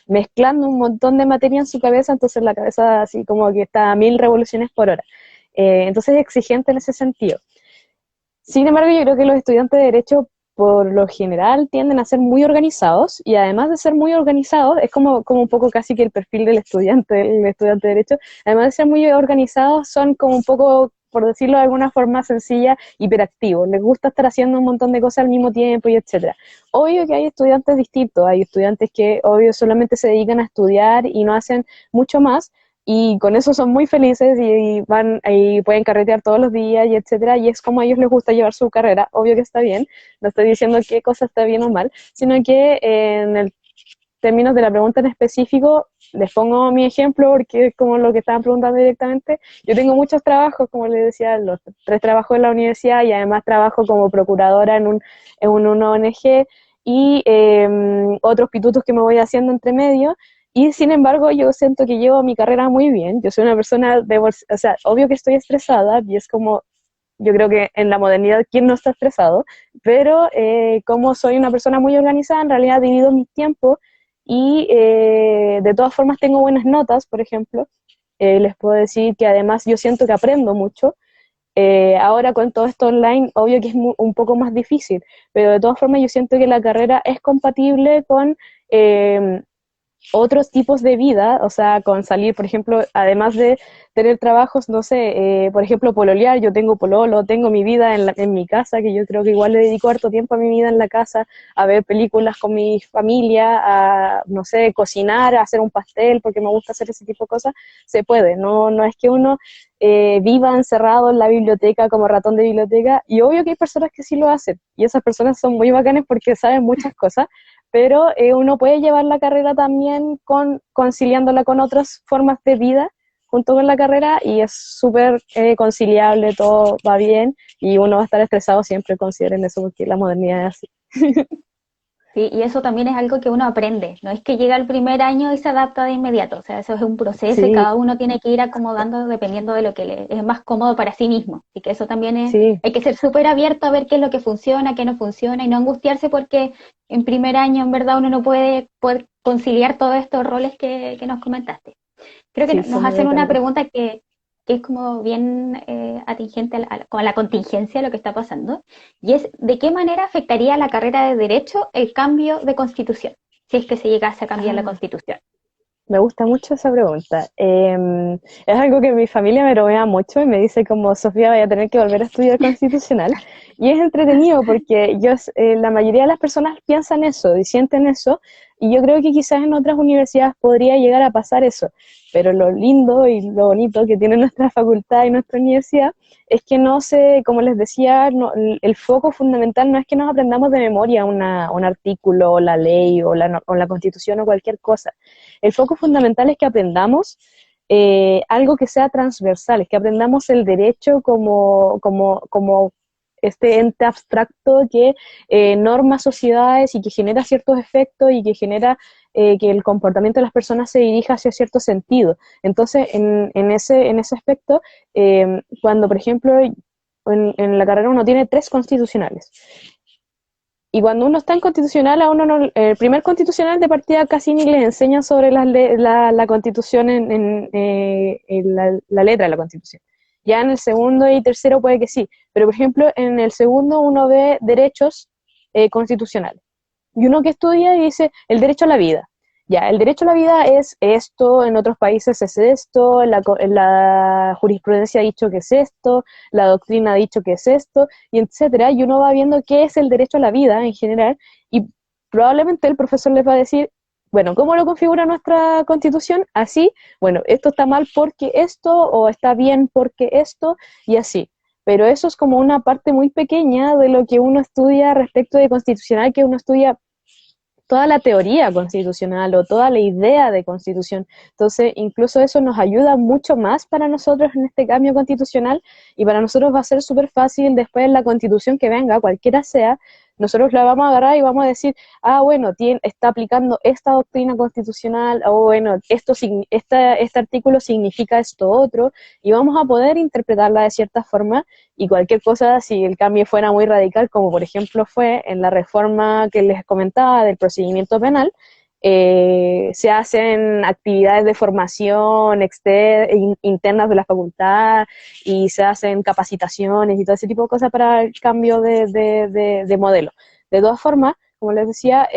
mezclando un montón de materia en su cabeza, entonces la cabeza así como que está a 1000 revoluciones por hora. Entonces es exigente en ese sentido. Sin embargo, yo creo que los estudiantes de Derecho, por lo general, tienden a ser muy organizados y además de ser muy organizados, es como un poco casi que el perfil del estudiante de Derecho, además de ser muy organizados, son como un poco, por decirlo de alguna forma sencilla, hiperactivos. Les gusta estar haciendo un montón de cosas al mismo tiempo y etcétera. Obvio que hay estudiantes distintos, hay estudiantes que obvio solamente se dedican a estudiar y no hacen mucho más, y con eso son muy felices y van y pueden carretear todos los días y etcétera, y es como a ellos les gusta llevar su carrera. Obvio que está bien, no estoy diciendo qué cosa está bien o mal, sino que en el términos de la pregunta en específico, les pongo mi ejemplo porque es como lo que estaban preguntando directamente. Yo tengo muchos trabajos, como les decía, los 3 trabajos en la universidad y además trabajo como procuradora en una ONG y otros pitutos que me voy haciendo entre medio. Y sin embargo, yo siento que llevo mi carrera muy bien. Yo soy una persona o sea, obvio que estoy estresada y es como yo creo que en la modernidad, ¿quién no está estresado? Pero como soy una persona muy organizada, en realidad divido mi tiempo y de todas formas tengo buenas notas, por ejemplo. Les puedo decir que además yo siento que aprendo mucho. Ahora con todo esto online, obvio que es un poco más difícil, pero de todas formas yo siento que la carrera es compatible con otros tipos de vida, o sea, con salir, por ejemplo, además de tener trabajos, no sé, por ejemplo, pololear, yo tengo pololo, tengo mi vida en mi casa, que yo creo que igual le dedico harto tiempo a mi vida en la casa, a ver películas con mi familia, a, no sé, cocinar, a hacer un pastel, porque me gusta hacer ese tipo de cosas, se puede, no es que uno viva encerrado en la biblioteca como ratón de biblioteca, y obvio que hay personas que sí lo hacen, y esas personas son muy bacanas porque saben muchas cosas, pero uno puede llevar la carrera también conciliándola con otras formas de vida junto con la carrera y es súper conciliable, todo va bien y uno va a estar estresado siempre, consideren eso porque la modernidad es así. Sí, y eso también es algo que uno aprende, no es que llega el primer año y se adapta de inmediato, o sea, eso es un proceso y Sí, cada uno tiene que ir acomodando dependiendo de lo que le es más cómodo para sí mismo. Así que eso también es, sí, hay que ser súper abierto a ver qué es lo que funciona, qué no funciona y no angustiarse porque en primer año en verdad uno no puede poder conciliar todos estos roles que nos comentaste. Creo que sí, nos somos hacen una dependientes. pregunta que es como bien atingente con la contingencia de lo que está pasando, y es ¿de qué manera afectaría a la carrera de Derecho el cambio de constitución, si es que se llegase a cambiar la Ah, constitución? me gusta mucho esa pregunta. Es algo que mi familia me bromea mucho y me dice como, Sofía, vaya a tener que volver a estudiar constitucional. Y es entretenido porque la mayoría de las personas piensan eso y sienten eso, y yo creo que quizás en otras universidades podría llegar a pasar eso. Pero lo lindo y lo bonito que tiene nuestra facultad y nuestra universidad es que no se, como les decía, el foco fundamental no es que nos aprendamos de memoria un artículo o la ley o o la constitución o cualquier cosa. El foco fundamental es que aprendamos algo que sea transversal, es que aprendamos el derecho como este ente abstracto que norma sociedades y que genera ciertos efectos y que genera que el comportamiento de las personas se dirija hacia cierto sentido. Entonces, en ese aspecto, cuando, por ejemplo, en la carrera uno tiene tres constitucionales, y cuando uno está en constitucional, a uno no, el primer constitucional de partida casi ni les enseña sobre la constitución en la letra de la constitución. Ya en el segundo y tercero puede que sí, pero por ejemplo en el segundo uno ve derechos constitucionales. Y uno que estudia y dice el derecho a la vida. Ya, el derecho a la vida es esto, en otros países es esto, la jurisprudencia ha dicho que es esto, la doctrina ha dicho que es esto, y etcétera, y uno va viendo qué es el derecho a la vida en general, y probablemente el profesor les va a decir, bueno, ¿cómo lo configura nuestra constitución? Así, bueno, esto está mal porque esto, o está bien porque esto, y así. Pero eso es como una parte muy pequeña de lo que uno estudia respecto de constitucional, que uno estudia toda la teoría constitucional o toda la idea de constitución. Entonces, incluso eso nos ayuda mucho más para nosotros en este cambio constitucional y para nosotros va a ser súper fácil después la constitución que venga, cualquiera sea, nosotros la vamos a agarrar y vamos a decir, ah, bueno, está aplicando esta doctrina constitucional, o bueno, este artículo significa esto otro, y vamos a poder interpretarla de cierta forma y cualquier cosa, si el cambio fuera muy radical, como por ejemplo fue en la reforma que les comentaba del procedimiento penal, se hacen actividades de formación internas de la facultad y se hacen capacitaciones y todo ese tipo de cosas para el cambio de modelo. De todas formas, como les decía,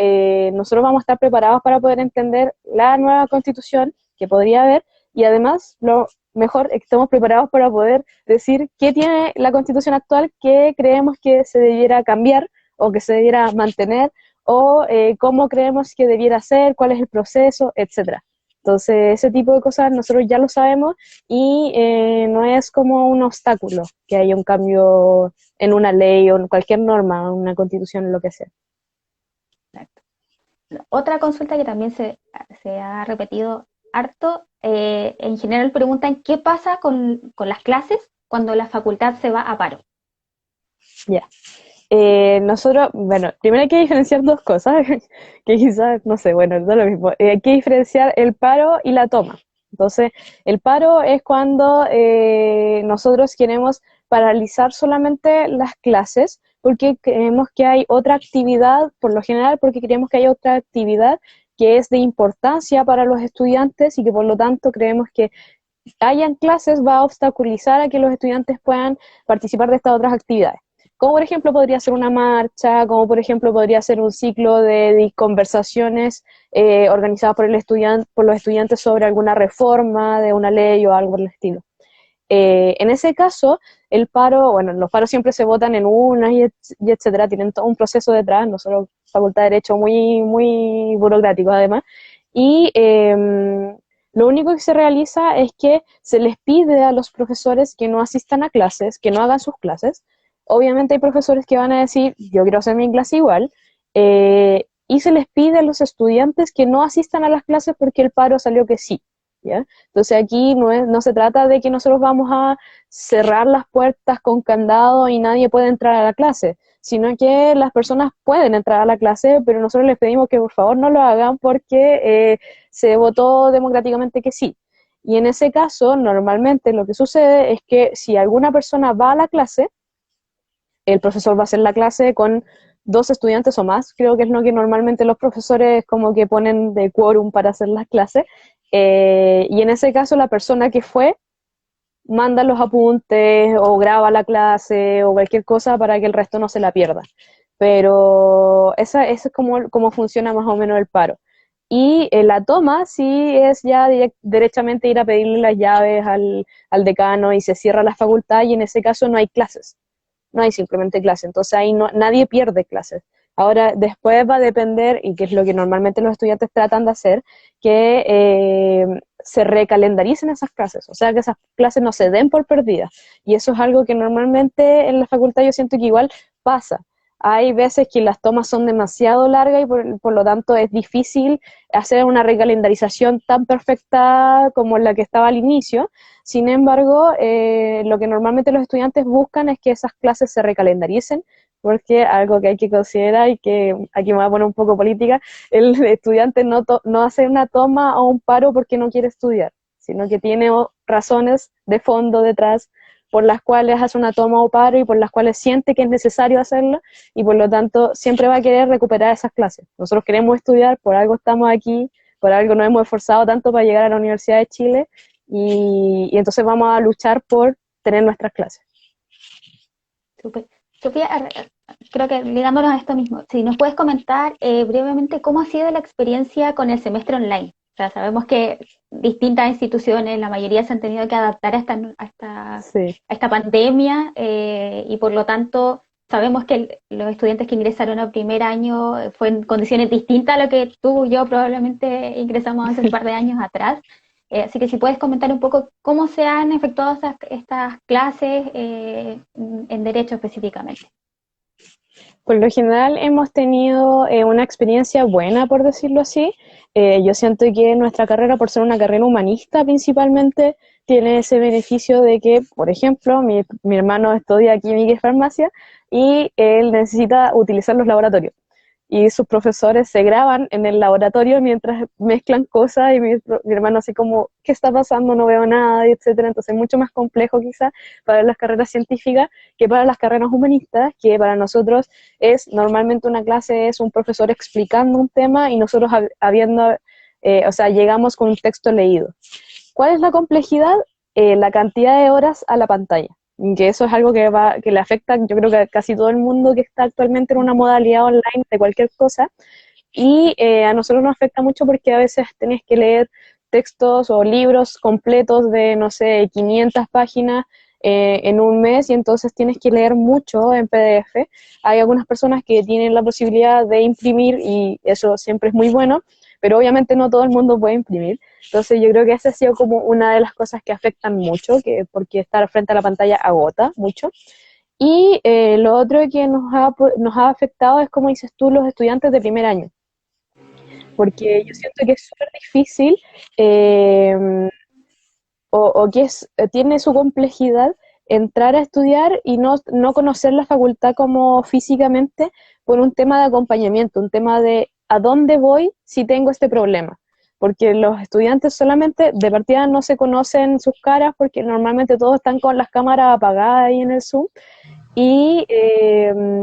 nosotros vamos a estar preparados para poder entender la nueva constitución que podría haber y además lo mejor es que estamos preparados para poder decir qué tiene la constitución actual que creemos que se debiera cambiar o que se debiera mantener o cómo creemos que debiera ser, cuál es el proceso, etcétera. Entonces, ese tipo de cosas nosotros ya lo sabemos y no es como un obstáculo que haya un cambio en una ley o en cualquier norma, una constitución, lo que sea. Exacto. Otra consulta que también se ha repetido harto, en general preguntan qué pasa con las clases cuando la facultad se va a paro. Ya. Nosotros, bueno, primero hay que diferenciar dos cosas, que quizás, no sé, bueno, no es lo mismo. Hay que diferenciar el paro y la toma. Entonces, el paro es cuando nosotros queremos paralizar solamente las clases porque creemos que hay otra actividad, por lo general porque creemos que hay otra actividad que es de importancia para los estudiantes y que por lo tanto creemos que hayan clases va a obstaculizar a que los estudiantes puedan participar de estas otras actividades. Como por ejemplo podría ser una marcha, como por ejemplo podría ser un ciclo de conversaciones organizadas por por los estudiantes sobre alguna reforma de una ley o algo del estilo. En ese caso, el paro, bueno, los paros siempre se votan en unas y etcétera, tienen todo un proceso detrás, no solo Facultad de Derecho muy burocrático además, y lo único que se realiza es que se les pide a los profesores que no asistan a clases, que no hagan sus clases. Obviamente hay profesores que van a decir, yo quiero hacer mi clase igual, y se les pide a los estudiantes que no asistan a las clases porque el paro salió que sí. ¿Ya? Entonces aquí no se trata de que nosotros vamos a cerrar las puertas con candado y nadie puede entrar a la clase, sino que las personas pueden entrar a la clase, pero nosotros les pedimos que por favor no lo hagan porque se votó democráticamente que sí. Y en ese caso, normalmente lo que sucede es que si alguna persona va a la clase, el profesor va a hacer la clase con 2 estudiantes o más, creo que es lo que normalmente los profesores como que ponen de quórum para hacer las clases, y en ese caso la persona que fue manda los apuntes o graba la clase o cualquier cosa para que el resto no se la pierda. Pero esa es como funciona más o menos el paro. Y la toma sí es ya derechamente ir a pedirle las llaves al decano y se cierra la facultad y en ese caso no hay clases, no hay simplemente clases, entonces ahí nadie pierde clases. Ahora, después va a depender, y que es lo que normalmente los estudiantes tratan de hacer, que se recalendaricen esas clases, o sea, que esas clases no se den por perdidas. Y eso es algo que normalmente en la facultad yo siento que igual pasa. Hay veces que las tomas son demasiado largas y por lo tanto es difícil hacer una recalendarización tan perfecta como la que estaba al inicio. Sin embargo, lo que normalmente los estudiantes buscan es que esas clases se recalendaricen, porque algo que hay que considerar y que aquí me voy a poner un poco política, el estudiante no hace una toma o un paro porque no quiere estudiar, sino que tiene razones de fondo detrás por las cuales hace una toma o paro y por las cuales siente que es necesario hacerlo y por lo tanto siempre va a querer recuperar esas clases. Nosotros queremos estudiar, por algo estamos aquí, por algo nos hemos esforzado tanto para llegar a la Universidad de Chile y entonces vamos a luchar por tener nuestras clases. Súper. Sofía, creo que ligándonos a esto mismo, si nos puedes comentar brevemente cómo ha sido la experiencia con el semestre online. O sea, sabemos que distintas instituciones, la mayoría se han tenido que adaptar Sí. a esta pandemia y por lo tanto sabemos que los estudiantes que ingresaron al primer año fue en condiciones distintas a lo que tú y yo probablemente ingresamos hace un par de años atrás. Así que si puedes comentar un poco cómo se han efectuado estas clases en Derecho específicamente. Por lo general hemos tenido una experiencia buena, por decirlo así. Yo siento que nuestra carrera, por ser una carrera humanista principalmente, tiene ese beneficio de que, por ejemplo, mi hermano estudia química y farmacia y él necesita utilizar los laboratorios. Y sus profesores se graban en el laboratorio mientras mezclan cosas y mi hermano así como, ¿qué está pasando? No veo nada, etcétera. Entonces es mucho más complejo quizás para las carreras científicas que para las carreras humanistas, que para nosotros es normalmente una clase, es un profesor explicando un tema y nosotros o sea, llegamos con un texto leído. ¿Cuál es la complejidad? La cantidad de horas a la pantalla, que eso es algo que le afecta, yo creo que a casi todo el mundo que está actualmente en una modalidad online de cualquier cosa, y a nosotros nos afecta mucho porque a veces tenés que leer textos o libros completos de, no sé, 500 páginas en un mes y entonces tienes que leer mucho en PDF. Hay algunas personas que tienen la posibilidad de imprimir y eso siempre es muy bueno, pero obviamente no todo el mundo puede imprimir. Entonces yo creo que esa ha sido como una de las cosas que afectan mucho, porque estar frente a la pantalla agota mucho. Y lo otro que nos ha afectado es, como dices tú, los estudiantes de primer año, porque yo siento que es súper difícil eh, o que tiene su complejidad entrar a estudiar y no conocer la facultad como físicamente por un tema de acompañamiento, un tema de a dónde voy si tengo este problema. porque los estudiantes solamente de partida no se conocen sus caras porque normalmente todos están con las cámaras apagadas ahí en el Zoom y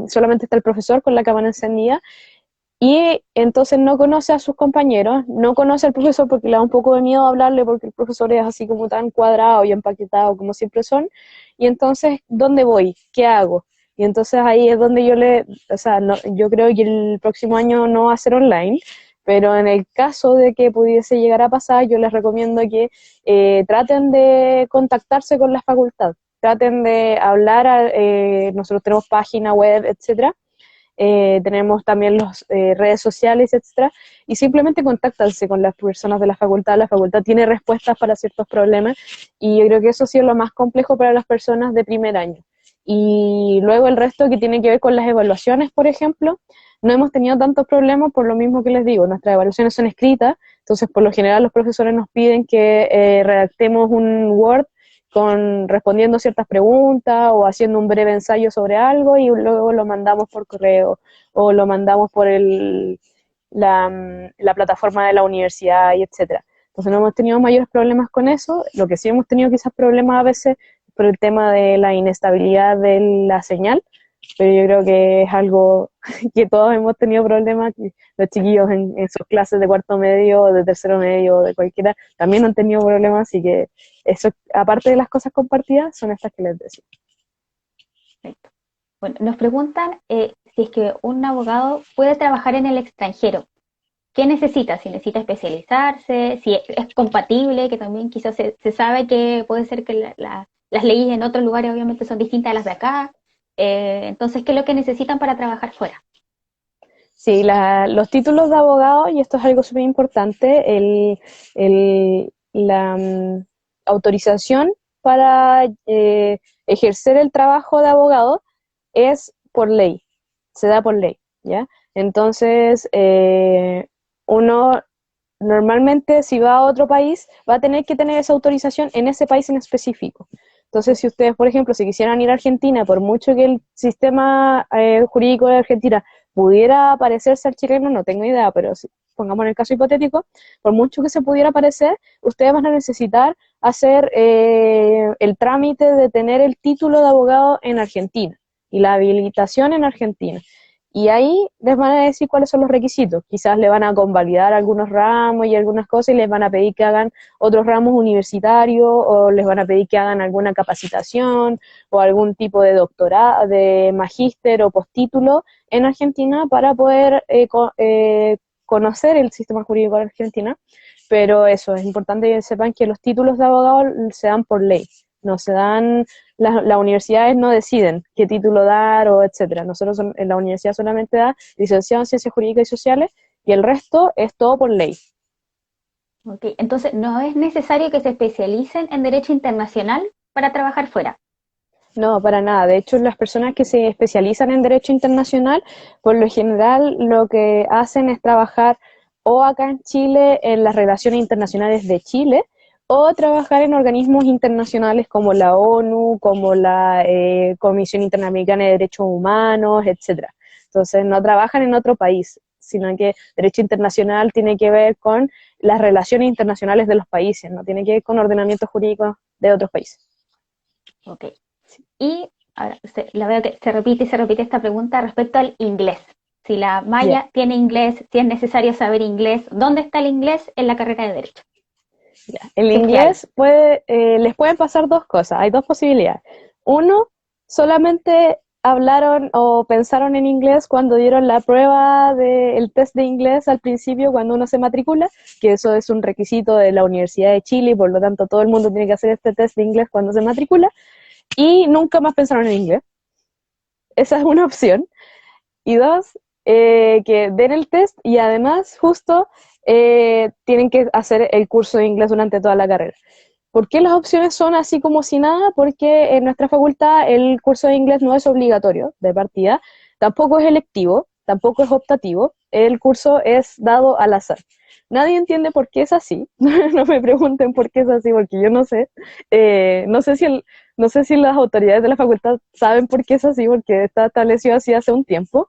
solamente está el profesor con la cámara encendida y entonces no conoce a sus compañeros, no conoce al profesor porque le da un poco de miedo hablarle porque el profesor es así como tan cuadrado y empaquetado como siempre son, y entonces, ¿dónde voy? ¿Qué hago? Y entonces ahí es donde o sea, yo creo que el próximo año no va a ser online, pero en el caso de que pudiese llegar a pasar, yo les recomiendo que traten de contactarse con la facultad, traten de hablar, nosotros tenemos página web, etcétera, tenemos también las redes sociales, etcétera, y simplemente contáctanse con las personas de la facultad tiene respuestas para ciertos problemas, y yo creo que eso ha sido lo más complejo para las personas de primer año. Y luego el resto que tiene que ver con las evaluaciones, por ejemplo, no hemos tenido tantos problemas por lo mismo que les digo, nuestras evaluaciones son escritas, entonces por lo general los profesores nos piden que redactemos un Word respondiendo ciertas preguntas o haciendo un breve ensayo sobre algo y luego lo mandamos por correo o lo mandamos por la plataforma de la universidad y etcétera. Entonces no hemos tenido mayores problemas con eso, lo que sí hemos tenido quizás problemas a veces por el tema de la inestabilidad de la señal, pero yo creo que es algo que todos hemos tenido problemas, los chiquillos en sus clases de cuarto medio, de tercero medio, de cualquiera, también han tenido problemas, así que eso, aparte de las cosas compartidas, son estas que les decía. Perfecto. Bueno, nos preguntan si es que un abogado puede trabajar en el extranjero. ¿Qué necesita? Si necesita especializarse, si es compatible, que también quizás se sabe que puede ser que las leyes en otros lugares obviamente son distintas a las de acá. Entonces, ¿qué es lo que necesitan para trabajar fuera? Sí, los títulos de abogado, y esto es algo súper importante, la autorización para ejercer el trabajo de abogado es por ley, se da por ley, ¿ya? Entonces, uno normalmente si va a otro país va a tener que tener esa autorización en ese país en específico. Entonces, si ustedes, por ejemplo, si quisieran ir a Argentina, por mucho que el sistema jurídico de Argentina pudiera parecerse al chileno, no tengo idea, pero si, pongamos en el caso hipotético, por mucho que se pudiera parecer, ustedes van a necesitar hacer el trámite de tener el título de abogado en Argentina y la habilitación en Argentina. Y ahí les van a decir cuáles son los requisitos. Quizás le van a convalidar algunos ramos y algunas cosas y les van a pedir que hagan otros ramos universitarios o les van a pedir que hagan alguna capacitación o algún tipo de doctorado, de magíster o postítulo en Argentina para poder conocer el sistema jurídico de Argentina. Pero eso, es importante que sepan que los títulos de abogado se dan por ley, no se dan, las universidades no deciden qué título dar o etcétera. Nosotros en la universidad solamente da licenciado en Ciencias Jurídicas y Sociales y el resto es todo por ley. Okay. Entonces, no es necesario que se especialicen en Derecho Internacional para trabajar fuera. No, para nada. De hecho, las personas que se especializan en Derecho Internacional, por lo general lo que hacen es trabajar o acá en Chile en las relaciones internacionales de Chile, o trabajar en organismos internacionales como la ONU, como la Comisión Interamericana de Derechos Humanos, etcétera. Entonces, no trabajan en otro país, sino que derecho internacional tiene que ver con las relaciones internacionales de los países, no tiene que ver con ordenamientos jurídicos de otros países. Ok. Y ahora la veo que se repite esta pregunta respecto al inglés. Si la Yeah. malla tiene inglés, si es necesario saber inglés, ¿dónde está el inglés en la carrera de Derecho? El Si es que hay. inglés les pueden pasar dos cosas, hay dos posibilidades. Uno, solamente hablaron o pensaron en inglés cuando dieron la prueba del test de inglés al principio, cuando uno se matricula, que eso es un requisito de la Universidad de Chile y por lo tanto todo el mundo tiene que hacer este test de inglés cuando se matricula, y nunca más pensaron en inglés. Esa es una opción. Y dos, que den el test y además justo tienen que hacer el curso de inglés durante toda la carrera. ¿Por qué las opciones son así como si nada? Porque en nuestra facultad el curso de inglés no es obligatorio de partida, tampoco es electivo, tampoco es optativo, el curso es dado al azar. Nadie entiende por qué es así, no me pregunten por qué es así, porque yo no sé. No sé si las autoridades de la facultad saben por qué es así, porque está establecido así hace un tiempo,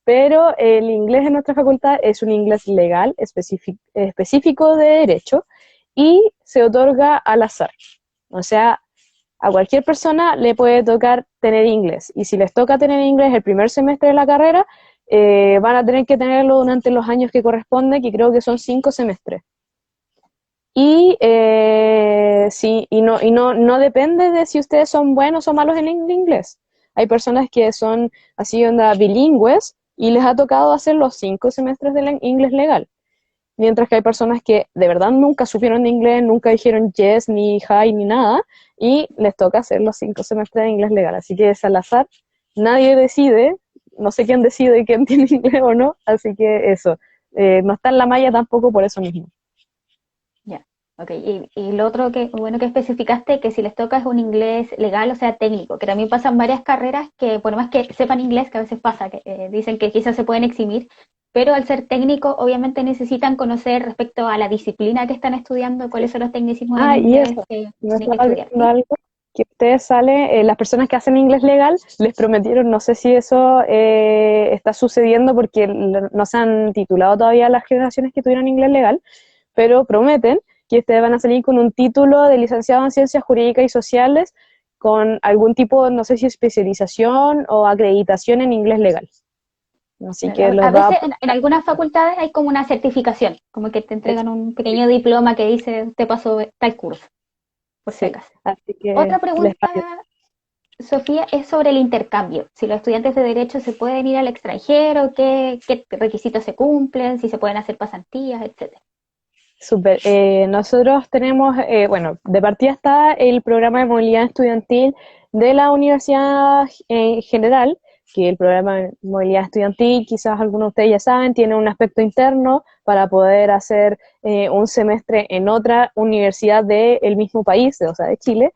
pero el inglés en nuestra facultad es un inglés legal, específico de derecho, y se otorga al azar. O sea, a cualquier persona le puede tocar tener inglés, y si les toca tener inglés el primer semestre de la carrera, van a tener que tenerlo durante los años que corresponde, que creo que son 5 semestres. Y sí, no depende de si ustedes son buenos o malos en inglés. Hay personas que son así onda bilingües y les ha tocado hacer los 5 semestres de inglés legal. Mientras que hay personas que de verdad nunca supieron de inglés, nunca dijeron yes, ni hi, ni nada, y les toca hacer los 5 semestres de inglés legal. Así que es al azar, nadie decide, no sé quién decide quién tiene inglés o no, así que eso, no está en la malla tampoco por eso mismo. Ya, ok. Y lo otro que, bueno, que especificaste, que si les toca es un inglés legal, o sea, técnico, que también pasan varias carreras que, por más que sepan inglés, que a veces pasa, que dicen que quizás se pueden eximir, pero al ser técnico, obviamente necesitan conocer respecto a la disciplina que están estudiando, cuáles son los tecnicismos en Ah, y inglés eso, que me tienen que estaba estudiar, olvidando ¿sí? algo, que ustedes las personas que hacen inglés legal, les prometieron, no sé si eso está sucediendo porque no se han titulado todavía las generaciones que tuvieron inglés legal, pero prometen que ustedes van a salir con un título de licenciado en Ciencias Jurídicas y Sociales con algún tipo, no sé si especialización o acreditación en inglés legal. Así que Claro, los a va a... veces en algunas facultades hay como una certificación, como que te entregan un pequeño diploma que dice, te pasó tal curso, por si Sí, acaso. así que Otra les pregunta, va a... Sofía, es sobre el intercambio. Si los estudiantes de Derecho se pueden ir al extranjero, qué requisitos se cumplen, si se pueden hacer pasantías, etcétera. Súper. Nosotros tenemos, bueno, de partida está el programa de movilidad estudiantil de la universidad en general, que el programa de movilidad estudiantil, quizás algunos de ustedes ya saben, tiene un aspecto interno para poder hacer un semestre en otra universidad del mismo país, o sea, de Chile,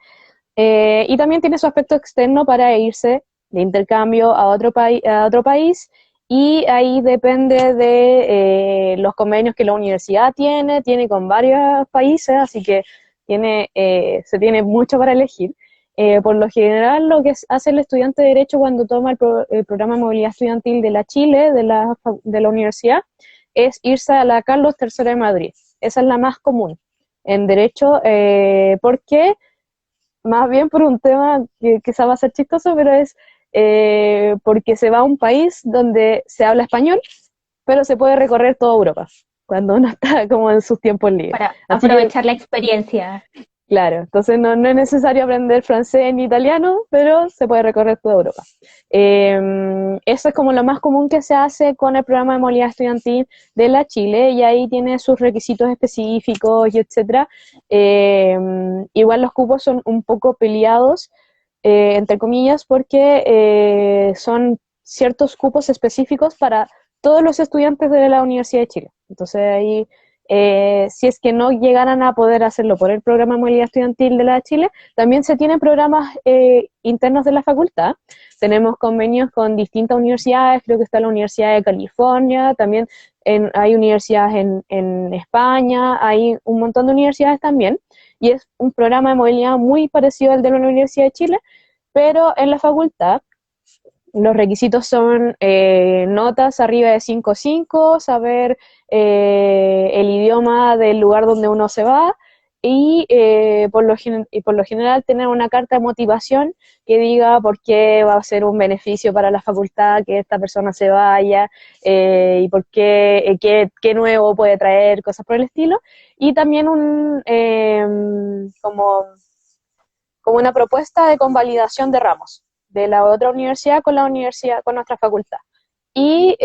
y también tiene su aspecto externo para irse de intercambio a otro país, y ahí depende de los convenios que la universidad tiene con varios países, así que se tiene mucho para elegir. Por lo general, lo que hace el estudiante de Derecho cuando toma el programa de movilidad estudiantil de la Chile, de la universidad, es irse a la Carlos III de Madrid. Esa es la más común en Derecho, porque más bien por un tema que quizá va a ser chistoso, pero es porque se va a un país donde se habla español, pero se puede recorrer toda Europa, cuando uno está como en sus tiempos libres. Para Así que, aprovechar la experiencia. claro, entonces no es necesario aprender francés ni italiano, pero se puede recorrer toda Europa. Eso es como lo más común que se hace con el programa de movilidad estudiantil de la Chile, y ahí tiene sus requisitos específicos y etcétera. Igual los cupos son un poco peleados, entre comillas, porque son ciertos cupos específicos para todos los estudiantes de la Universidad de Chile. Entonces ahí, si es que no llegaran a poder hacerlo por el programa de movilidad estudiantil de la Chile, también se tienen programas internos de la facultad. Tenemos convenios con distintas universidades, creo que está la Universidad de California, también hay universidades en España, hay un montón de universidades también, y es un programa de movilidad muy parecido al de la Universidad de Chile, pero en la facultad los requisitos son notas arriba de 5.5, saber el idioma del lugar donde uno se va, y por lo general tener una carta de motivación que diga por qué va a ser un beneficio para la facultad que esta persona se vaya, y por qué nuevo puede traer, cosas por el estilo. Y también como una propuesta de convalidación de ramos de la otra universidad con la universidad, con nuestra facultad. Y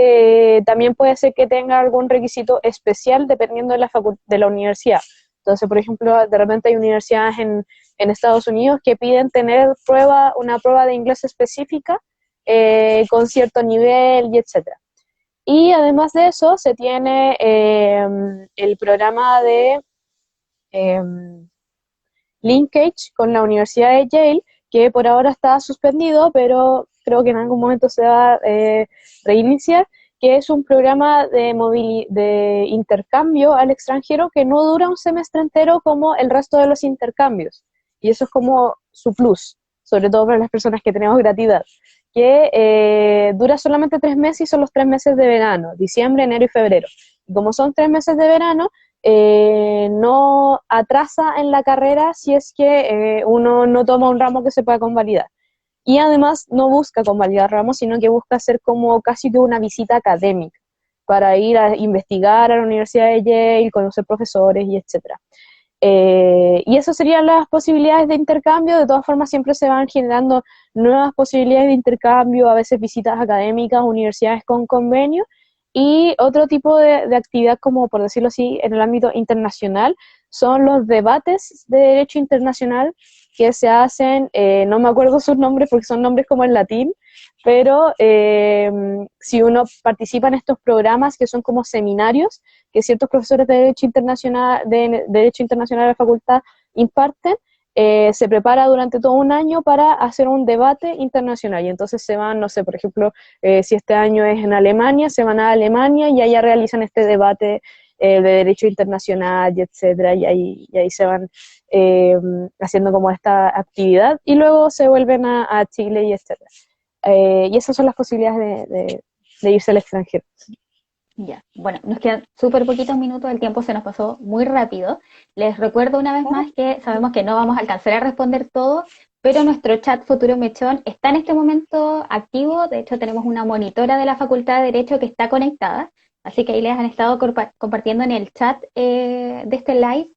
también puede ser que tenga algún requisito especial dependiendo de de la universidad. Entonces, por ejemplo, de repente hay universidades en Estados Unidos que piden tener una prueba de inglés específica, con cierto nivel y etcétera. Y además de eso, se tiene el programa de eh, linkage con la Universidad de Yale, que por ahora está suspendido, pero creo que en algún momento se va a reiniciar, que es un programa de intercambio al extranjero que no dura un semestre entero como el resto de los intercambios. Y eso es como su plus, sobre todo para las personas que tenemos gratuidad, que dura solamente 3 meses y son los 3 meses de verano, diciembre, enero y febrero. Y como son 3 meses de verano, no atrasa en la carrera si es que uno no toma un ramo que se pueda convalidar. Y además no busca convalidar ramos, sino que busca hacer como casi que una visita académica para ir a investigar a la Universidad de Yale, conocer profesores y etcétera. Y esas serían las posibilidades de intercambio. De todas formas, siempre se van generando nuevas posibilidades de intercambio, a veces visitas académicas, universidades con convenio, y otro tipo de actividad, como por decirlo así, en el ámbito internacional, son los debates de derecho internacional que se hacen, no me acuerdo sus nombres porque son nombres como en latín, pero si uno participa en estos programas que son como seminarios, que ciertos profesores de Derecho Internacional de la facultad imparten, se prepara durante todo un año para hacer un debate internacional. Y entonces se van, no sé, por ejemplo, si este año es en Alemania, se van a Alemania y allá realizan este debate de derecho internacional y etcétera, y ahí se van haciendo como esta actividad y luego se vuelven a Chile y etcétera. Y esas son las posibilidades de irse al extranjero. Ya, bueno, nos quedan súper poquitos minutos, el tiempo se nos pasó muy rápido. Les recuerdo una vez más que sabemos que no vamos a alcanzar a responder todo, pero nuestro chat Futuro Mechón está en este momento activo. De hecho, tenemos una monitora de la Facultad de Derecho que está conectada, así que ahí les han estado compartiendo en el chat de este live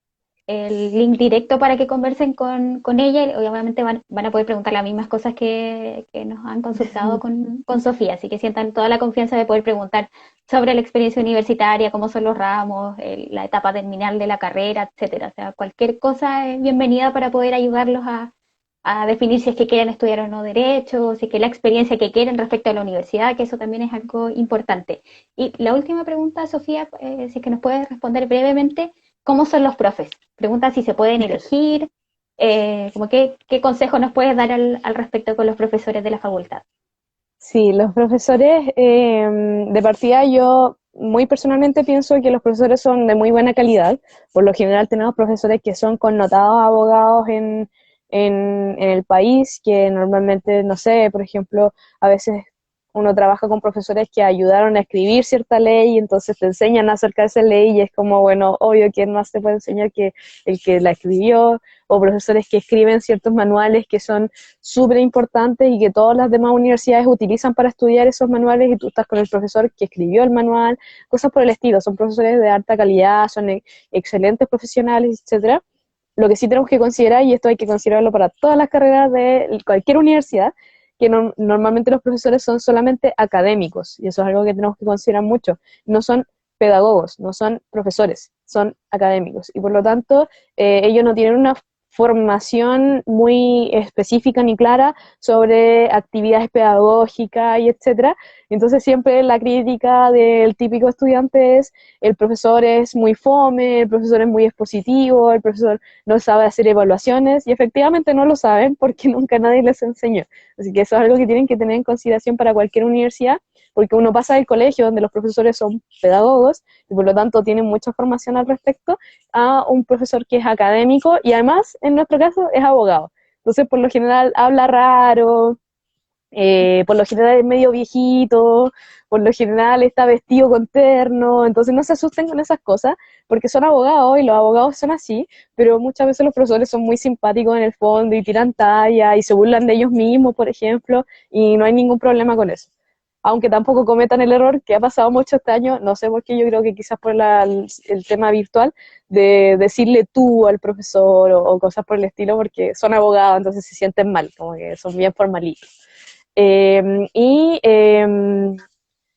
el link directo para que conversen con ella, y obviamente van a poder preguntar las mismas cosas que nos han consultado con Sofía, así que sientan toda la confianza de poder preguntar sobre la experiencia universitaria, cómo son los ramos, la etapa terminal de la carrera, etcétera. O sea, cualquier cosa es bienvenida para poder ayudarlos a definir si es que quieren estudiar o no derecho, si es que la experiencia que quieren respecto a la universidad, que eso también es algo importante. Y la última pregunta, Sofía, si es que nos puedes responder brevemente, ¿cómo son los profes? Pregunta si se pueden elegir, como qué consejo nos puedes dar al respecto con los profesores de la facultad. Sí, los profesores, de partida yo muy personalmente pienso que los profesores son de muy buena calidad. Por lo general tenemos profesores que son connotados abogados en el país, que normalmente, no sé, por ejemplo, a veces uno trabaja con profesores que ayudaron a escribir cierta ley, y entonces te enseñan acerca de esa ley y es como, bueno, obvio, ¿quién más te puede enseñar que el que la escribió? O profesores que escriben ciertos manuales que son súper importantes y que todas las demás universidades utilizan para estudiar esos manuales, y tú estás con el profesor que escribió el manual, cosas por el estilo. Son profesores de alta calidad, son excelentes profesionales, etcétera. Lo que sí tenemos que considerar, y esto hay que considerarlo para todas las carreras de cualquier universidad, que normalmente los profesores son solamente académicos, y eso es algo que tenemos que considerar mucho. No son pedagogos, no son profesores, son académicos, y por lo tanto ellos no tienen una formación muy específica ni clara sobre actividades pedagógicas y etcétera. Entonces siempre la crítica del típico estudiante es: el profesor es muy fome, el profesor es muy expositivo, el profesor no sabe hacer evaluaciones, y efectivamente no lo saben porque nunca nadie les enseñó. Así que eso es algo que tienen que tener en consideración para cualquier universidad, porque uno pasa del colegio donde los profesores son pedagogos y por lo tanto tienen mucha formación al respecto, a un profesor que es académico y además, en nuestro caso, es abogado. Entonces, por lo general, habla raro, por lo general es medio viejito, por lo general está vestido con terno, entonces no se asusten con esas cosas, porque son abogados y los abogados son así, pero muchas veces los profesores son muy simpáticos en el fondo y tiran talla y se burlan de ellos mismos, por ejemplo, y no hay ningún problema con eso. Aunque tampoco cometan el error que ha pasado mucho este año, no sé por qué, yo creo que quizás por el tema virtual, de decirle tú al profesor o cosas por el estilo, porque son abogados, entonces se sienten mal, como que son bien formalitos. Eh, y, eh,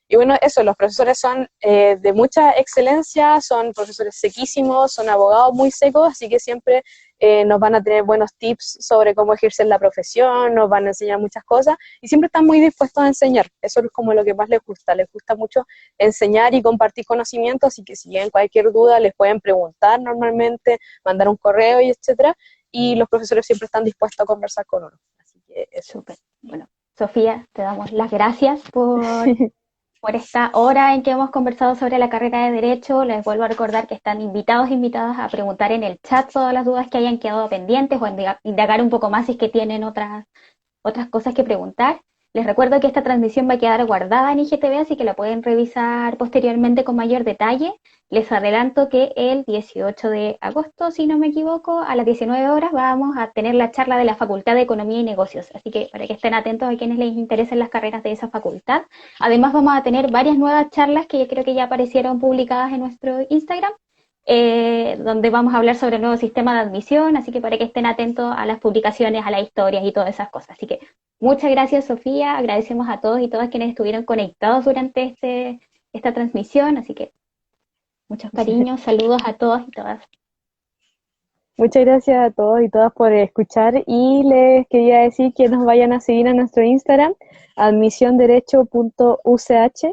y bueno, eso, los profesores son de mucha excelencia, son profesores sequísimos, son abogados muy secos, así que siempre nos van a tener buenos tips sobre cómo ejercer la profesión, nos van a enseñar muchas cosas y siempre están muy dispuestos a enseñar. Eso es como lo que más les gusta mucho enseñar y compartir conocimientos, así que si tienen cualquier duda les pueden preguntar normalmente, mandar un correo y etcétera, y los profesores siempre están dispuestos a conversar con uno. Así que eso. Súper. Bueno, Sofía, te damos las gracias por esta hora en que hemos conversado sobre la carrera de Derecho. Les vuelvo a recordar que están invitados e invitadas a preguntar en el chat todas las dudas que hayan quedado pendientes o a indagar un poco más si es que tienen otras cosas que preguntar. Les recuerdo que esta transmisión va a quedar guardada en IGTV, así que la pueden revisar posteriormente con mayor detalle. Les adelanto que el 18 de agosto, si no me equivoco, a las 19 horas vamos a tener la charla de la Facultad de Economía y Negocios, así que para que estén atentos a quienes les interesen las carreras de esa facultad. Además vamos a tener varias nuevas charlas que yo creo que ya aparecieron publicadas en nuestro Instagram, donde vamos a hablar sobre el nuevo sistema de admisión, así que para que estén atentos a las publicaciones, a las historias y todas esas cosas. Así que muchas gracias, Sofía. Agradecemos a todos y todas quienes estuvieron conectados durante esta transmisión. Así que muchos cariños, saludos a todos y todas. Muchas gracias a todos y todas por escuchar y les quería decir que nos vayan a seguir a nuestro Instagram, admisionderecho.uch,